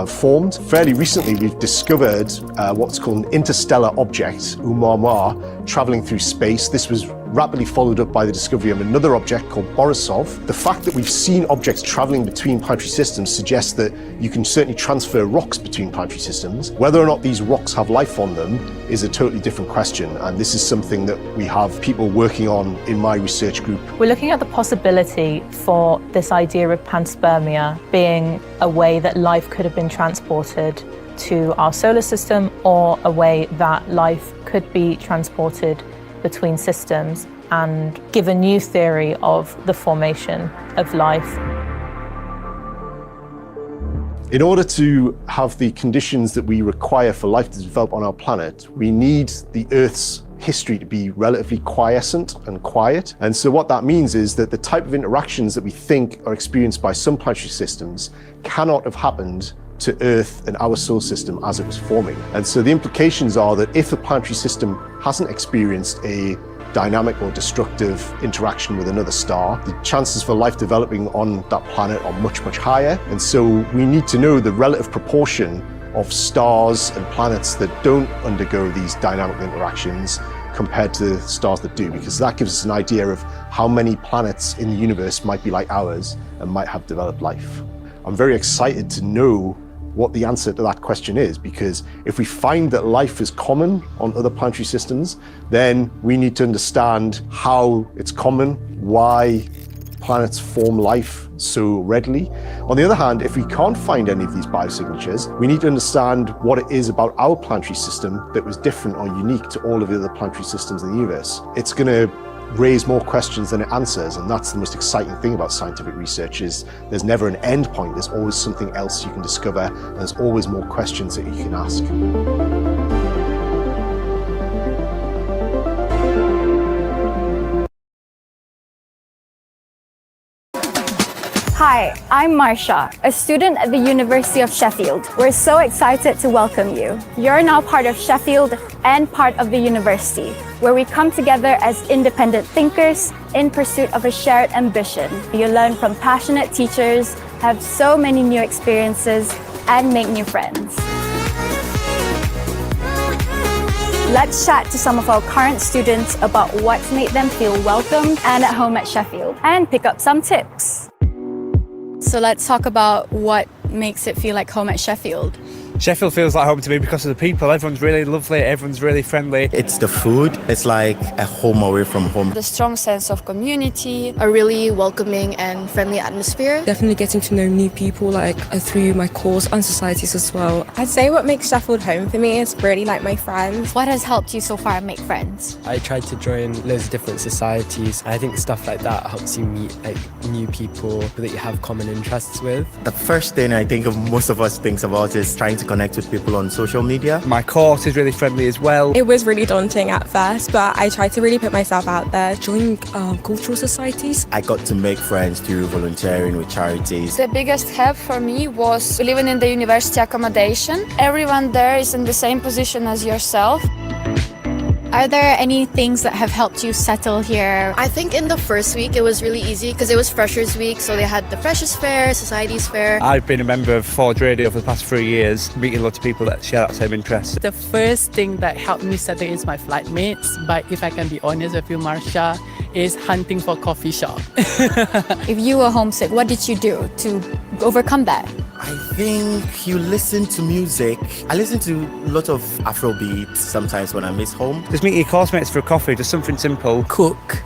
formed. Fairly recently, we've discovered what's called an interstellar object, Oumuamua, traveling through space. This was rapidly followed up by the discovery of another object called Borisov. The fact that we've seen objects traveling between planetary systems suggests that you can certainly transfer rocks between planetary systems. Whether or not these rocks have life on them is a totally different question, and this is something that we have people working on in my research group. We're looking at the possibility for this idea of panspermia being a way that life could have been transported to our solar system, or a way that life could be transported between systems and give a new theory of the formation of life. In order to have the conditions that we require for life to develop on our planet, we need the Earth's history to be relatively quiescent and quiet. And so what that means is that the type of interactions that we think are experienced by some planetary systems cannot have happened to Earth and our solar system as it was forming. And so the implications are that if the planetary system hasn't experienced a dynamic or destructive interaction with another star, the chances for life developing on that planet are much, much higher. And so we need to know the relative proportion of stars and planets that don't undergo these dynamic interactions compared to stars that do, because that gives us an idea of how many planets in the universe might be like ours and might have developed life. I'm very excited to know what the answer to that question is, because if we find that life is common on other planetary systems, then we need to understand how it's common, why planets form life so readily. On the other hand, if we can't find any of these biosignatures, we need to understand what it is about our planetary system that was different or unique to all of the other planetary systems in the universe. It's going to raise more questions than it answers, and that's the most exciting thing about scientific research, is there's never an end point. There's always something else you can discover, and there's always more questions that you can ask. Hi, I'm Marsha, a student at the University of Sheffield. We're so excited to welcome you. You're now part of Sheffield and part of the university, where we come together as independent thinkers in pursuit of a shared ambition. You learn from passionate teachers, have so many new experiences, and make new friends. Let's chat to some of our current students about what's made them feel welcomed and at home at Sheffield, and pick up some tips. So let's talk about what makes it feel like home at Sheffield. Sheffield feels like home to me because of the people. Everyone's really lovely, everyone's really friendly. It's the food. It's like a home away from home. The strong sense of community, a really welcoming and friendly atmosphere. Definitely getting to know new people through my course and societies as well. I'd say what makes Sheffield home for me is really like my friends. What has helped you so far make friends? I tried to join loads of different societies. I think stuff like that helps you meet new people that you have common interests with. The first thing I think of most of us thinks about is trying to connect with people on social media. My course is really friendly as well. It was really daunting at first, but I tried to really put myself out there. Joining cultural societies. I got to make friends through volunteering with charities. The biggest help for me was living in the university accommodation. Everyone there is in the same position as yourself. Are there any things that have helped you settle here? I think in the first week it was really easy because it was Freshers Week, so they had the Freshers Fair, Societies Fair. I've been a member of Forge Radio for the past 3 years, meeting lots of people that share that same interest. The first thing that helped me settle is my flatmates, but if I can be honest with you, Marsha, is hunting for coffee shop. If you were homesick, what did you do to overcome that? I think you listen to music. I listen to a lot of Afrobeat sometimes when I miss home. Just meet your course mates for a coffee, just something simple. Cook.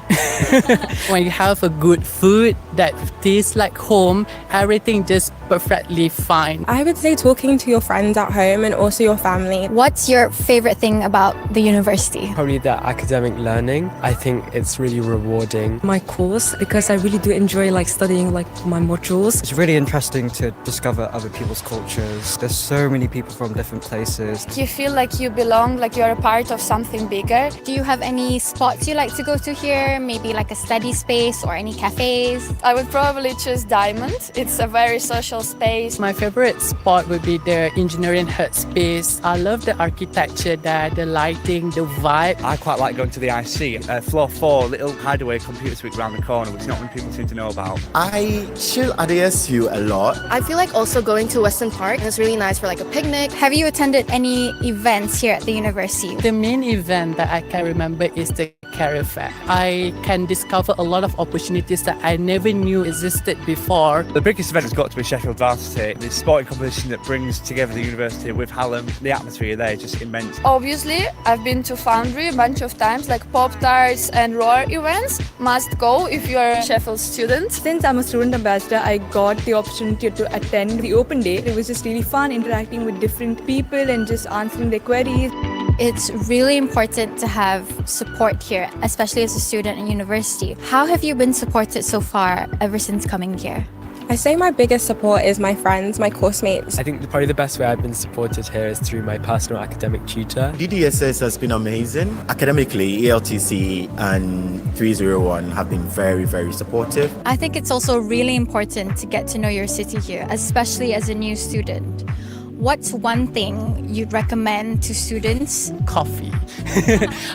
When you have a good food that tastes like home, everything just perfectly fine. I would say talking to your friends at home and also your family. What's your favorite thing about the university? Probably the academic learning. I think it's really rewarding. My course, because I really do enjoy studying my modules. It's really interesting to discover discover other people's cultures. There's so many people from different places. You feel like you belong, like you're a part of something bigger. Do you have any spots you like to go to here? Maybe like a study space or any cafes? I would probably choose Diamond. It's a very social space. My favorite spot would be the engineering hut space. I love the architecture there, the lighting, the vibe. I quite like going to the IC. Floor 4, little hideaway computer suite around the corner, which not many people seem to know about. I chill at the SU a lot. I feel like also going to Western Park is really nice for like a picnic. Have you attended any events here at the university? The main event that I can remember is the career fair. I can discover a lot of opportunities that I never knew existed before. The biggest event has got to be Sheffield Varsity. The sporting competition that brings together the university with Hallam. The atmosphere there is just immense. Obviously, I've been to Foundry a bunch of times, like Pop-Tarts and Roar events. Must go if you're a Sheffield student. Since I'm a student ambassador, I got the opportunity to attend the open day. It was just really fun interacting with different people and just answering their queries. It's really important to have support here, especially as a student in university. How have you been supported so far ever since coming here? I say my biggest support is my friends, my course mates. I think probably the best way I've been supported here is through my personal academic tutor. DDSS has been amazing. Academically, ELTC and 301 have been very, very supportive. I think it's also really important to get to know your city here, especially as a new student. What's one thing you'd recommend to students? Coffee.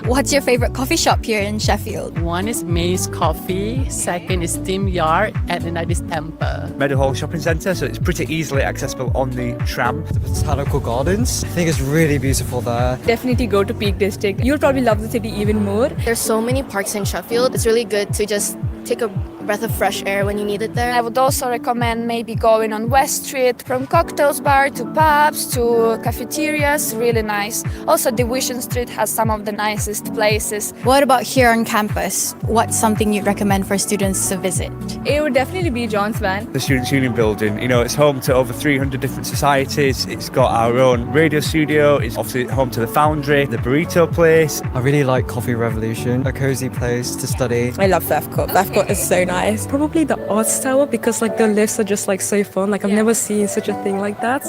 What's your favorite coffee shop here in Sheffield? One is May's Coffee, second is Steam Yard, and another is Temper. Meadowhall Shopping Centre, so it's pretty easily accessible on the tram. The Botanical Gardens, I think it's really beautiful there. Definitely go to Peak District. You'll probably love the city even more. There's so many parks in Sheffield. It's really good to just take a breath of fresh air when you need it there. I would also recommend maybe going on West Street, from cocktails bar to pubs to cafeterias, really nice. Also, Division Street has some of the nicest places. What about here on campus? What's something you'd recommend for students to visit? It would definitely be John's Van. The Students' Union building, you know, it's home to over 300 different societies. It's got our own radio studio. It's obviously home to the Foundry, the Burrito Place. I really like Coffee Revolution, a cozy place to study. I love FEFCOT. FEFCOT is so nice. Probably the Arts Tower because like the lifts are just like so fun. Like I've never seen such a thing like that.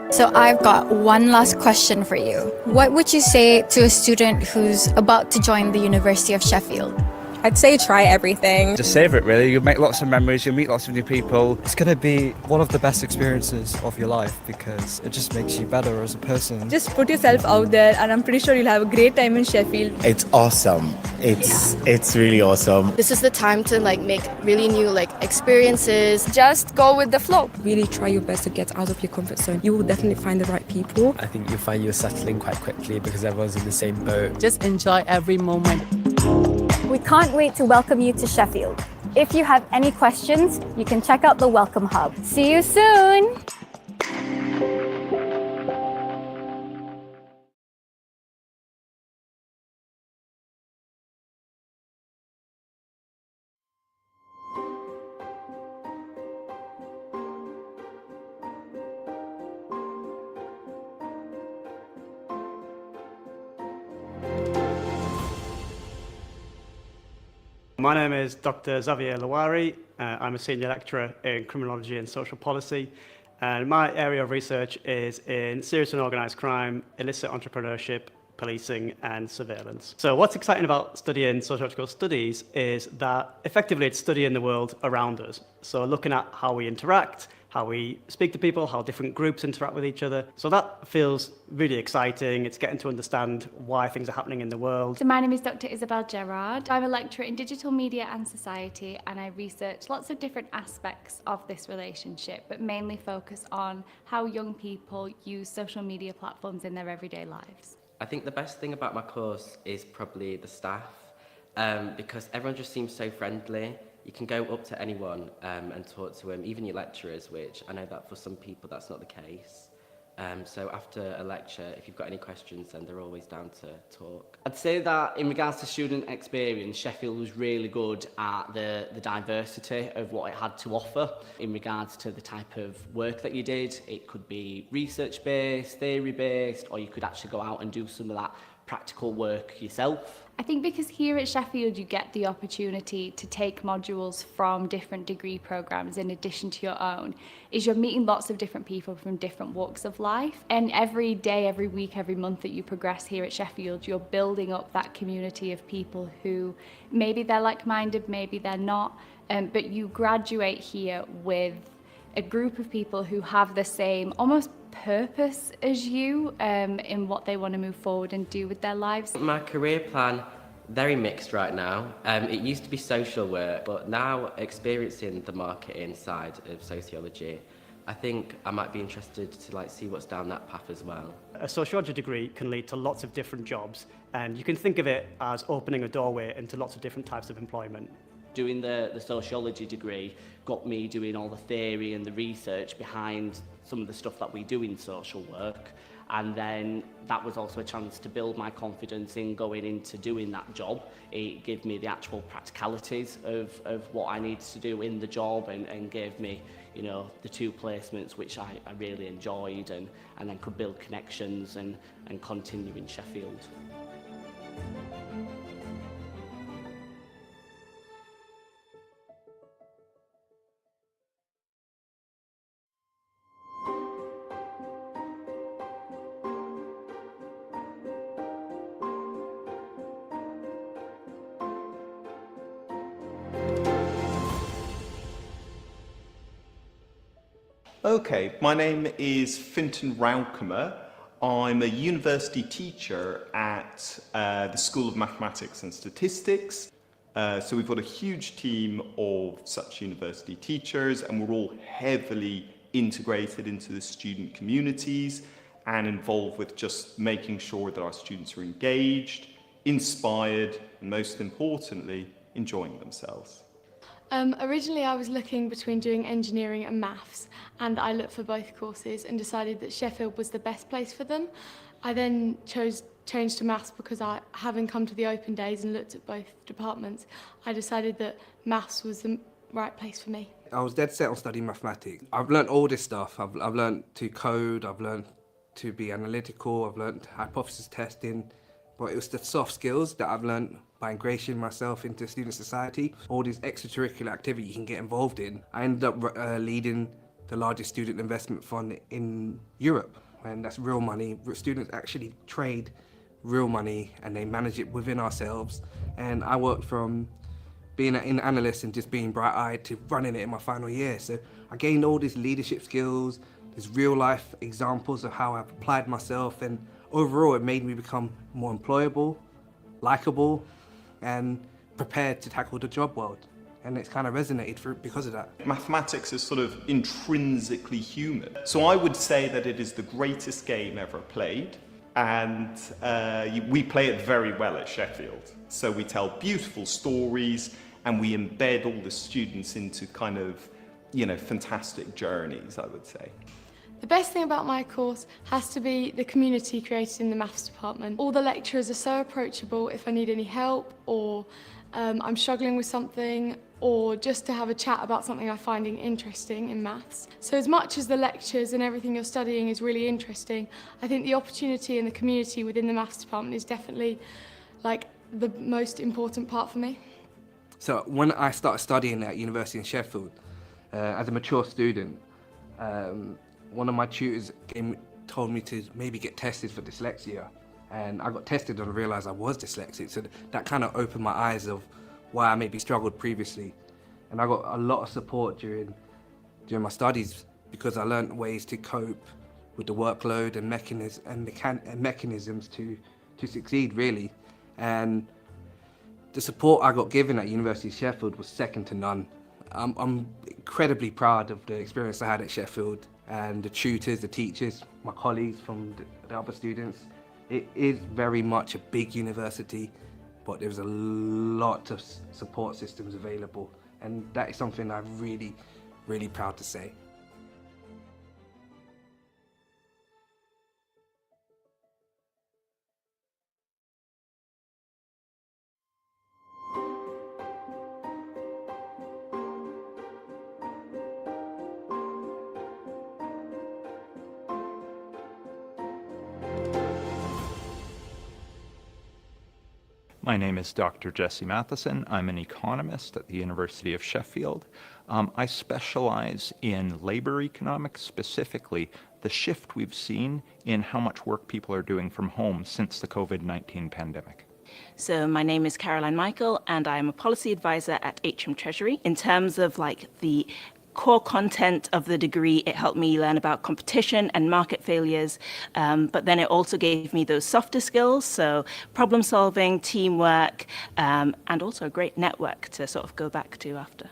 So I've got one last question for you. What would you say to a student who's about to join the University of Sheffield? I'd say try everything. Just savour it really, you'll make lots of memories, you'll meet lots of new people. It's going to be one of the best experiences of your life because it just makes you better as a person. Just put yourself out there and I'm pretty sure you'll have a great time in Sheffield. It's awesome. It's really awesome. This is the time to like make really new like experiences. Just go with the flow. Really try your best to get out of your comfort zone. You will definitely find the right people. I think you'll find you're settling quite quickly because everyone's in the same boat. Just enjoy every moment. We can't wait to welcome you to Sheffield. If you have any questions, you can check out the Welcome Hub. See you soon! My name is Dr. Xavier Lawari. I'm a senior lecturer in criminology and social policy. And my area of research is in serious and organised crime, illicit entrepreneurship, policing and surveillance. So what's exciting about studying sociological studies is that effectively it's studying the world around us. So looking at how we interact, how we speak to people, how different groups interact with each other. So that feels really exciting. It's getting to understand why things are happening in the world. So my name is Dr. Isabel Gerard. I'm a lecturer in digital media and society, and I research lots of different aspects of this relationship, but mainly focus on how young people use social media platforms in their everyday lives. I think the best thing about my course is probably the staff, because everyone just seems so friendly. You can go up to anyone and talk to them, even your lecturers, which I know that for some people that's not the case. So after a lecture, if you've got any questions, then they're always down to talk. I'd say that in regards to student experience, Sheffield was really good at the diversity of what it had to offer. In regards to the type of work that you did, it could be research-based, theory-based, or you could actually go out and do some of that practical work yourself. I think because here at Sheffield you get the opportunity to take modules from different degree programmes in addition to your own, is you're meeting lots of different people from different walks of life, and every day, every week, every month that you progress here at Sheffield, you're building up that community of people who maybe they're like-minded, maybe they're not, but you graduate here with a group of people who have the same almost purpose as you in what they want to move forward and do with their lives. My career plan, very mixed right now. It used to be social work, but now experiencing the marketing side of sociology, I think I might be interested to see what's down that path as well. A sociology degree can lead to lots of different jobs, and you can think of it as opening a doorway into lots of different types of employment. Doing the sociology degree got me doing all the theory and the research behind some of the stuff that we do in social work, and then that was also a chance to build my confidence in going into doing that job. It gave me the actual practicalities of what I needed to do in the job, and gave me, you know, the 2 placements which I really enjoyed, and then could build connections and continue in Sheffield. Okay, my name is Fintan Raukemer. I'm a university teacher at the School of Mathematics and Statistics. So we've got a huge team of such university teachers, and we're all heavily integrated into the student communities and involved with just making sure that our students are engaged, inspired, and most importantly, enjoying themselves. Originally I was looking between doing engineering and maths, and I looked for both courses and decided that Sheffield was the best place for them. I then changed to maths because having come to the open days and looked at both departments, I decided that maths was the right place for me. I was dead set on studying mathematics. I've learnt all this stuff. I've learnt to code, I've learnt to be analytical, I've learnt hypothesis testing, but it was the soft skills that I've learnt by ingratiating myself into student society. All these extracurricular activities you can get involved in. I ended up leading the largest student investment fund in Europe, and that's real money. Students actually trade real money and they manage it within ourselves. And I worked from being an analyst and just being bright-eyed to running it in my final year. So I gained all these leadership skills, these real-life examples of how I've applied myself, and overall it made me become more employable, likable, and prepared to tackle the job world. And it's kind of resonated because of that. Mathematics is sort of intrinsically human. So I would say that it is the greatest game ever played, and we play it very well at Sheffield. So we tell beautiful stories, and we embed all the students into kind of, you know, fantastic journeys, I would say. The best thing about my course has to be the community created in the maths department. All the lecturers are so approachable if I need any help, or I'm struggling with something, or just to have a chat about something I'm finding interesting in maths. So as much as the lectures and everything you're studying is really interesting, I think the opportunity and the community within the maths department is definitely like the most important part for me. So when I started studying at University in Sheffield, as a mature student, one of my tutors told me to maybe get tested for dyslexia, and I got tested and realised I was dyslexic, so that kind of opened my eyes of why I maybe struggled previously. And I got a lot of support during my studies because I learned ways to cope with the workload and mechanisms to succeed, really. And the support I got given at University of Sheffield was second to none. I'm incredibly proud of the experience I had at Sheffield, and the tutors, the teachers, my colleagues from the other students. It is very much a big university, but there's a lot of support systems available, and that is something I'm really, really proud to say. My name is Dr. Jesse Matheson. I'm an economist at the University of Sheffield. I specialize in labor economics, specifically the shift we've seen in how much work people are doing from home since the COVID-19 pandemic. So my name is Caroline Michael and I'm a policy advisor at HM Treasury. In terms of the core content of the degree, it helped me learn about competition and market failures, but then it also gave me those softer skills, so problem solving, teamwork, and also a great network to sort of go back to after.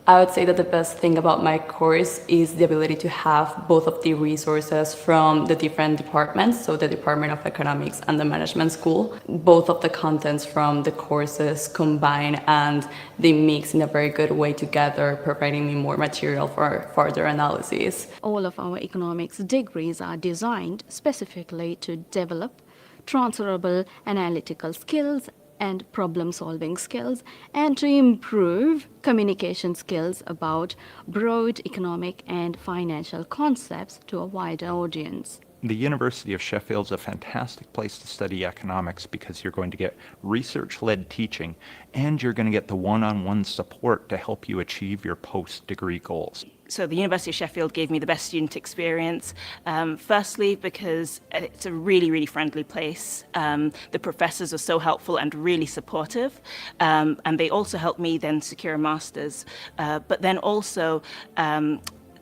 I would say that the best thing about my course is the ability to have both of the resources from the different departments, so the Department of Economics and the Management School. Both of the contents from the courses combine and they mix in a very good way together, providing me more material for further analysis. All of our economics degrees are designed specifically to develop transferable analytical skills and problem-solving skills, and to improve communication skills about broad economic and financial concepts to a wider audience. The University of Sheffield is a fantastic place to study economics because you're going to get research-led teaching and you're going to get the one-on-one support to help you achieve your post-degree goals. So the University of Sheffield gave me the best student experience, firstly because it's a really, really friendly place. The professors are so helpful and really supportive, and they also helped me then secure a master's. But then also,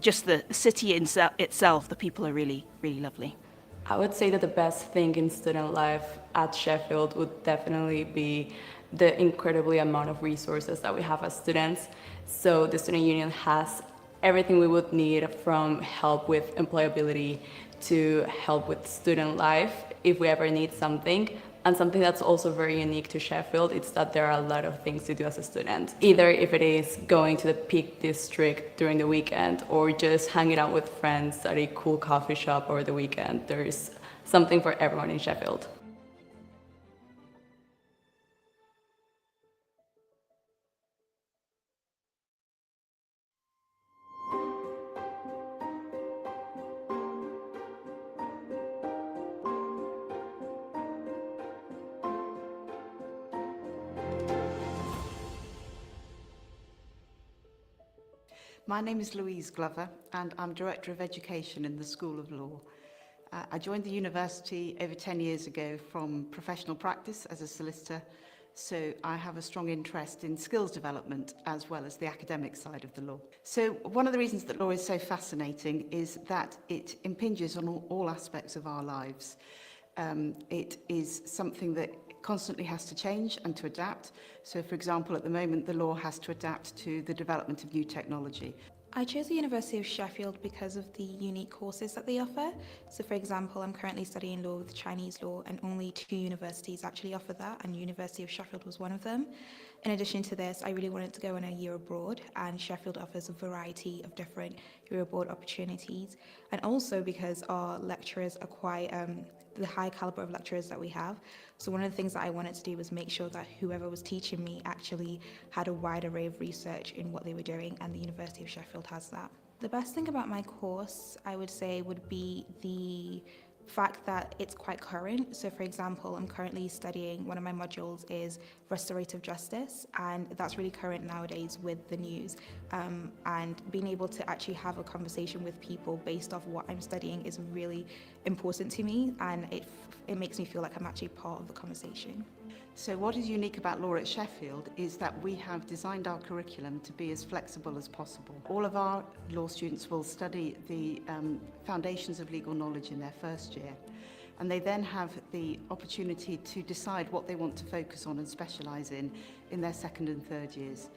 just the city itself, the people are really, really lovely. I would say that the best thing in student life at Sheffield would definitely be the incredibly amount of resources that we have as students. So the Student Union has everything we would need, from help with employability to help with student life if we ever need something. And something that's also very unique to Sheffield is that there are a lot of things to do as a student. Either if it is going to the Peak District during the weekend or just hanging out with friends at a cool coffee shop over the weekend, there's something for everyone in Sheffield. My name is Louise Glover and I'm Director of Education in the School of Law. I joined the university over 10 years ago from professional practice as a solicitor, so I have a strong interest in skills development as well as the academic side of the law. So one of the reasons that law is so fascinating is that it impinges on all aspects of our lives. It is something that constantly has to change and to adapt. So, for example, at the moment, the law has to adapt to the development of new technology. I chose the University of Sheffield because of the unique courses that they offer. So, for example, I'm currently studying law with Chinese law, and only 2 universities actually offer that, and University of Sheffield was one of them. In addition to this, I really wanted to go on a year abroad, and Sheffield offers a variety of different year abroad opportunities. And also because our lecturers are quite the high caliber of lecturers that we have. So one of the things that I wanted to do was make sure that whoever was teaching me actually had a wide array of research in what they were doing, and the University of Sheffield has that. The best thing about my course, I would say, would be the fact that it's quite current. So for example, I'm currently studying, one of my modules is restorative justice, and that's really current nowadays with the news. And being able to actually have a conversation with people based off what I'm studying is really important to me, and it makes me feel like I'm actually part of the conversation. So what is unique about law at Sheffield is that we have designed our curriculum to be as flexible as possible. All of our law students will study the foundations of legal knowledge in their first year, and they then have the opportunity to decide what they want to focus on and specialise in their second and third years,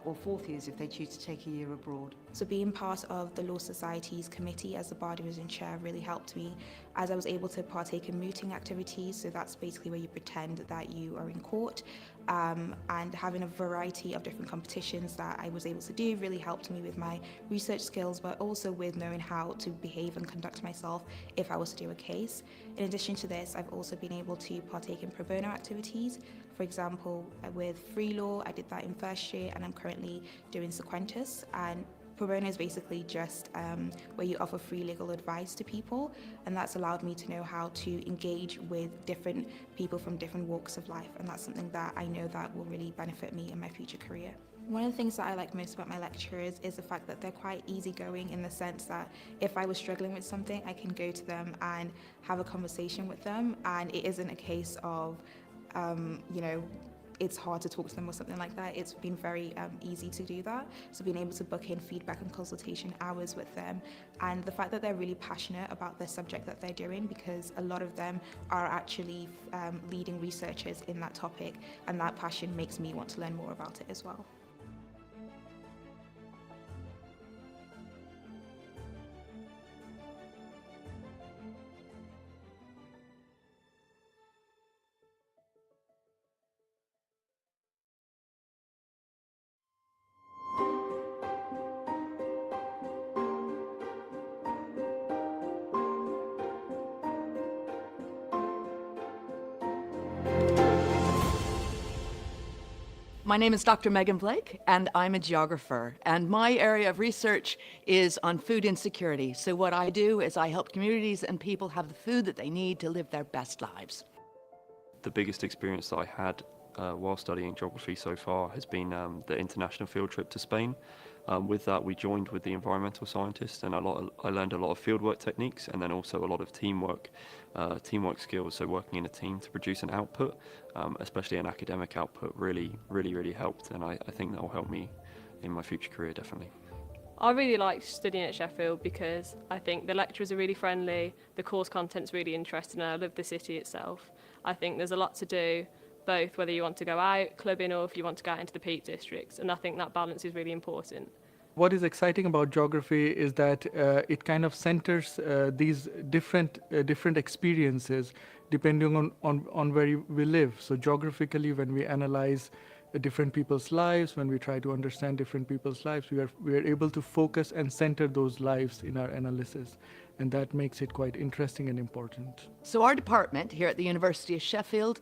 or fourth years if they choose to take a year abroad. So being part of the Law Society's committee as the Bar Division Chair really helped me, as I was able to partake in mooting activities. So that's basically where you pretend that you are in court, and having a variety of different competitions that I was able to do really helped me with my research skills, but also with knowing how to behave and conduct myself if I was to do a case. In addition to this, I've also been able to partake in pro bono activities. For example, with free law, I did that in first year, and I'm currently doing sequentis. And Pro bono is basically just where you offer free legal advice to people, and that's allowed me to know how to engage with different people from different walks of life, and that's something that I know that will really benefit me in my future career. One of the things that I like most about my lecturers is the fact that they're quite easygoing, in the sense that if I was struggling with something, I can go to them and have a conversation with them, and it isn't a case of, you know, it's hard to talk to them or something like that. It's been very easy to do that. So being able to book in feedback and consultation hours with them, and the fact that they're really passionate about the subject that they're doing, because a lot of them are actually leading researchers in that topic, and that passion makes me want to learn more about it as well. My name is Dr. Megan Blake, and I'm a geographer. And my area of research is on food insecurity. So what I do is I help communities and people have the food that they need to live their best lives. The biggest experience that I had while studying geography so far has been the international field trip to Spain. With that, we joined with the environmental scientists, and I learned a lot of fieldwork techniques, and then also a lot of teamwork skills. So working in a team to produce an output, especially an academic output, really helped, and I think that will help me in my future career, definitely. I really liked studying at Sheffield because I think the lecturers are really friendly, the course content's really interesting, and I love the city itself. I think there's a lot to do, both whether you want to go out clubbing or if you want to go out into the Peak Districts, and I think that balance is really important. What is exciting about geography is that it kind of centers these different experiences depending on where we live. So geographically, when we analyze different people's lives, when we try to understand different people's lives, we are able to focus and center those lives in our analysis. And that makes it quite interesting and important. So our department here at the University of Sheffield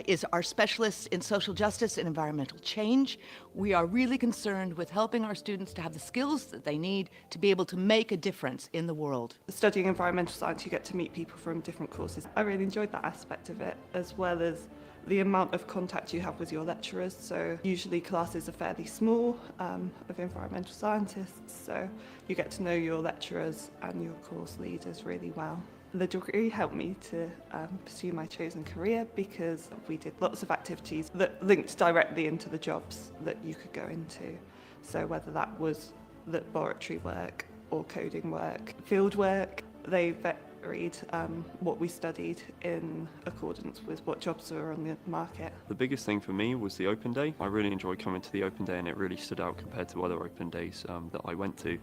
is our specialists in social justice and environmental change. We are really concerned with helping our students to have the skills that they need to be able to make a difference in the world. Studying environmental science, you get to meet people from different courses. I really enjoyed that aspect of it, as well as the amount of contact you have with your lecturers. So usually classes are fairly small of environmental scientists, so you get to know your lecturers and your course leaders really well. The degree helped me to pursue my chosen career because we did lots of activities that linked directly into the jobs that you could go into. So whether that was laboratory work or coding work, field work, they varied what we studied in accordance with what jobs were on the market. The biggest thing for me was the open day. I really enjoyed coming to the open day, and it really stood out compared to other open days that I went to.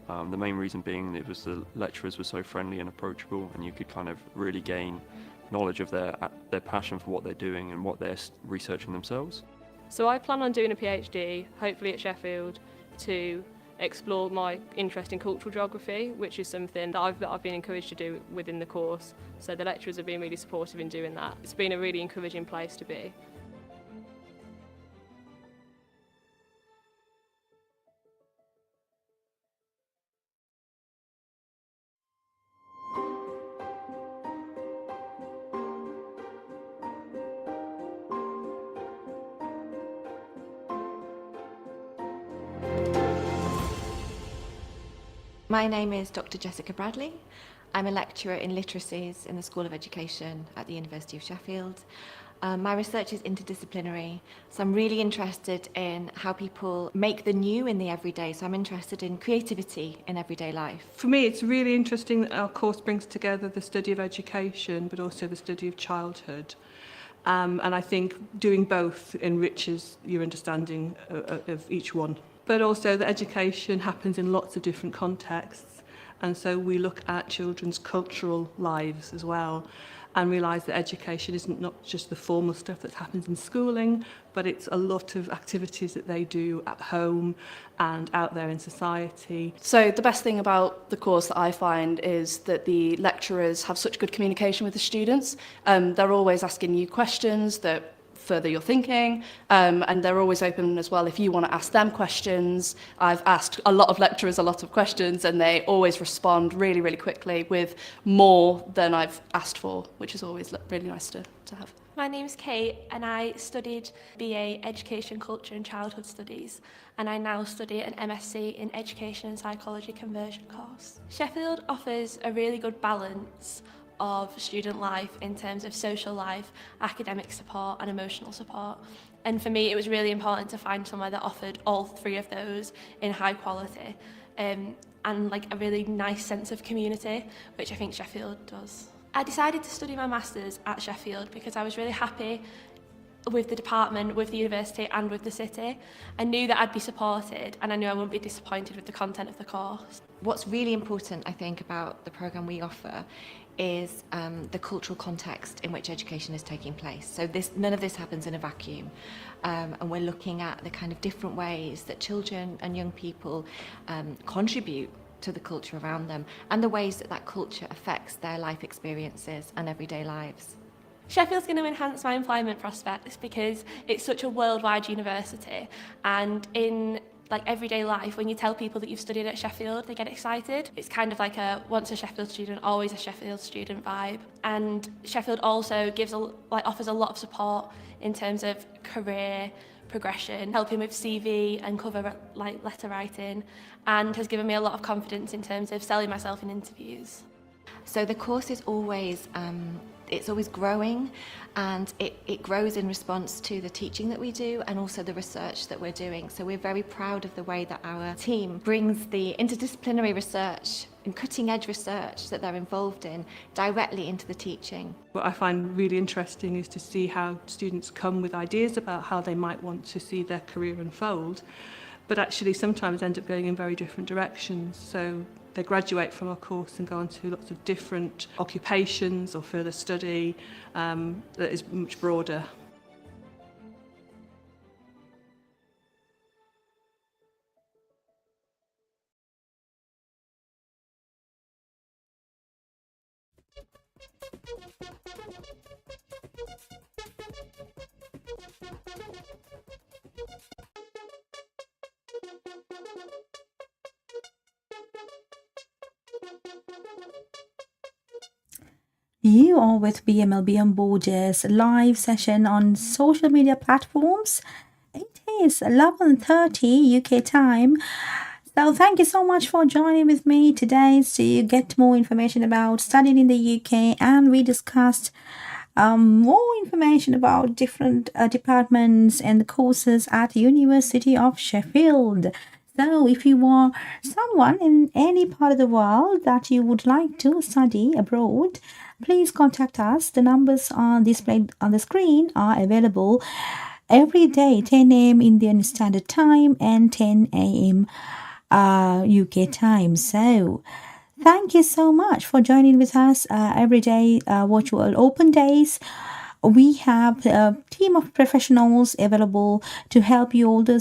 The main reason being it was the lecturers were so friendly and approachable, and you could kind of really gain knowledge of their passion for what they're doing and what they're researching themselves. So I plan on doing a PhD, hopefully at Sheffield, to explore my interest in cultural geography, which is something that I've been encouraged to do within the course. So the lecturers have been really supportive in doing that. It's been a really encouraging place to be. My name is Dr. Jessica Bradley. I'm a lecturer in literacies in the School of Education at the University of Sheffield. My research is interdisciplinary, so I'm really interested in how people make the new in the everyday. So I'm interested in creativity in everyday life. For me, it's really interesting that our course brings together the study of education, but also the study of childhood. And I think doing both enriches your understanding of each one. But also that education happens in lots of different contexts. And so we look at children's cultural lives as well and realise that education isn't not just the formal stuff that happens in schooling, but it's a lot of activities that they do at home and out there in society. So the best thing about the course that I find is that the lecturers have such good communication with the students. They're always asking you questions that further your thinking, and they're always open as well if you want to ask them questions. I've asked a lot of lecturers a lot of questions, and they always respond really, really quickly with more than I've asked for, which is always really nice to have. My name's Kate and I studied BA Education, Culture and Childhood Studies, and I now study an MSc in Education and Psychology conversion course. Sheffield offers a really good balance of student life in terms of social life, academic support and emotional support. And for me, it was really important to find somewhere that offered all three of those in high quality, and like a really nice sense of community, which I think Sheffield does. I decided to study my Masters at Sheffield because I was really happy with the department, with the university and with the city. I knew that I'd be supported and I knew I wouldn't be disappointed with the content of the course. What's really important, I think, about the programme we offer is the cultural context in which education is taking place. So none of this happens in a vacuum. And we're looking at the kind of different ways that children and young people contribute to the culture around them and the ways that that culture affects their life experiences and everyday lives. Sheffield's going to enhance my employment prospects because it's such a worldwide university, and in like everyday life, when you tell people that you've studied at Sheffield, they get excited. It's kind of like a once a Sheffield student, always a Sheffield student vibe. And Sheffield also offers a lot of support in terms of career progression, helping with CV and cover letter writing, and has given me a lot of confidence in terms of selling myself in interviews. So the course is always it's always growing, and it grows in response to the teaching that we do and also the research that we're doing. So we're very proud of the way that our team brings the interdisciplinary research and cutting edge research that they're involved in directly into the teaching. What I find really interesting is to see how students come with ideas about how they might want to see their career unfold, but actually sometimes end up going in very different directions. So they graduate from our course and go on to lots of different occupations or further study that is much broader. You are with BML Beyond Borders live session on social media platforms. It is 11:30 UK time. So thank you so much for joining with me today to get more information about studying in the UK, and we discussed more information about different departments and the courses at the University of Sheffield. So if you are someone in any part of the world that you would like to study abroad, please contact us. The numbers are displayed on the screen are available every day, 10 a.m. Indian Standard Time and 10 a.m. UK time. So thank you so much for joining with us every day, virtual open days. We have a team of professionals available to help you all the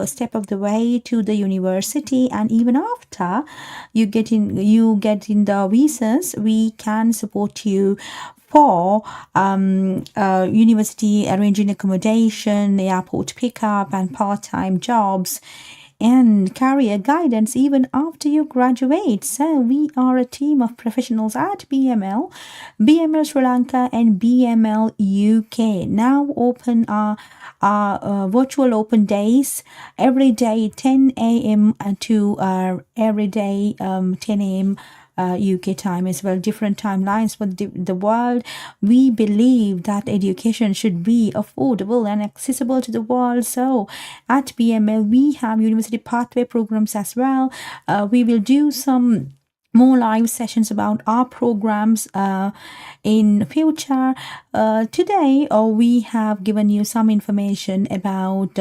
step of the way to the university, and even after you get in the visas, we can support you for university arranging accommodation, airport pickup, and part-time jobs, and career guidance even after you graduate. So we are a team of professionals at BML Sri Lanka and BML UK. Now open our virtual open days every day 10 a.m. to every day 10 a.m. UK time as well, different timelines for the world. We believe that education should be affordable and accessible to the world. So at BML, we have university pathway programs as well. We will do some more live sessions about our programs in future. Today we have given you some information about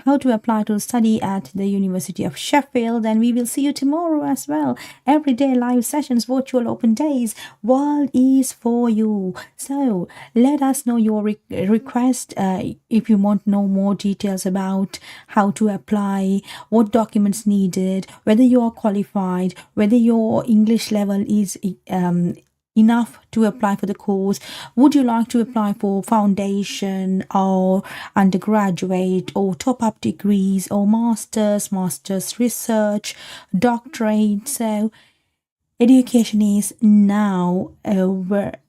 how to apply to study at the University of Sheffield, and we will see you tomorrow as well. Everyday live sessions, virtual open days, world is for you. So let us know your request if you want to know more details about how to apply, what documents needed, whether you are qualified, whether your English level is enough to apply for the course? Would you like to apply for foundation or undergraduate or top-up degrees or master's research, doctorate? So education is now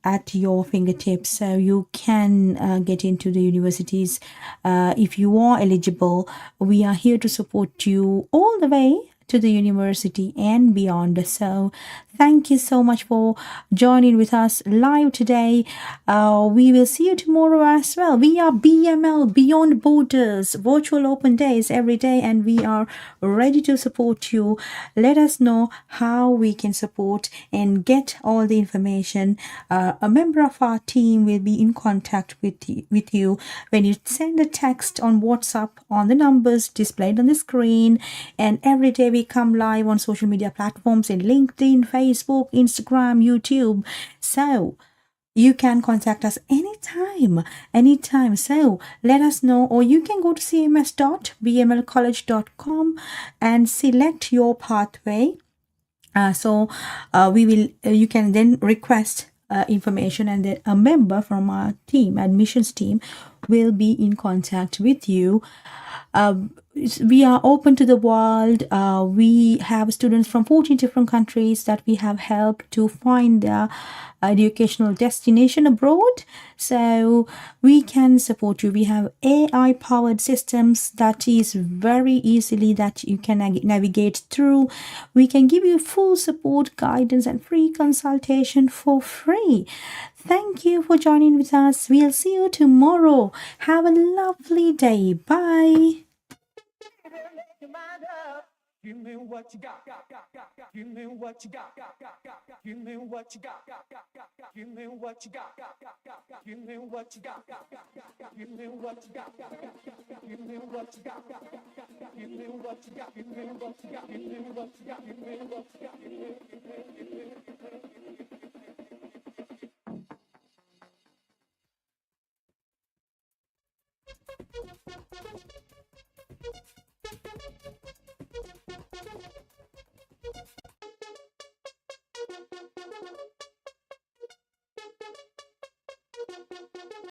at your fingertips, so you can get into the universities if you are eligible. We are here to support you all the way to the university and beyond. So thank you so much for joining with us live today. We will see you tomorrow as well. We are BML, Beyond Borders, virtual open days every day, and we are ready to support you. Let us know how we can support and get all the information. A member of our team will be in contact with you when you send a text on WhatsApp on the numbers displayed on the screen. And every day we come live on social media platforms in LinkedIn, Facebook, Instagram, YouTube. So you can contact us anytime. So let us know, or you can go to cms.bmlcollege.com and select your pathway. You can then request information, and then a member from our team, admissions team, will be in contact with you. We are open to the world. We have students from 14 different countries that we have helped to find their educational destination abroad. So we can support you. We have AI powered systems that is very easily that you can navigate through. We can give you full support, guidance, and free consultation for free. Thank you for joining with us. We'll see you tomorrow. Have a lovely day. Bye. Give me what you got. Give me what you got. Give me what you got. Give me what you got. Give me what you got. Give me what you got. Give me what you got. Give me what you got. Give me what you got. Give me what you got. Give me what you got.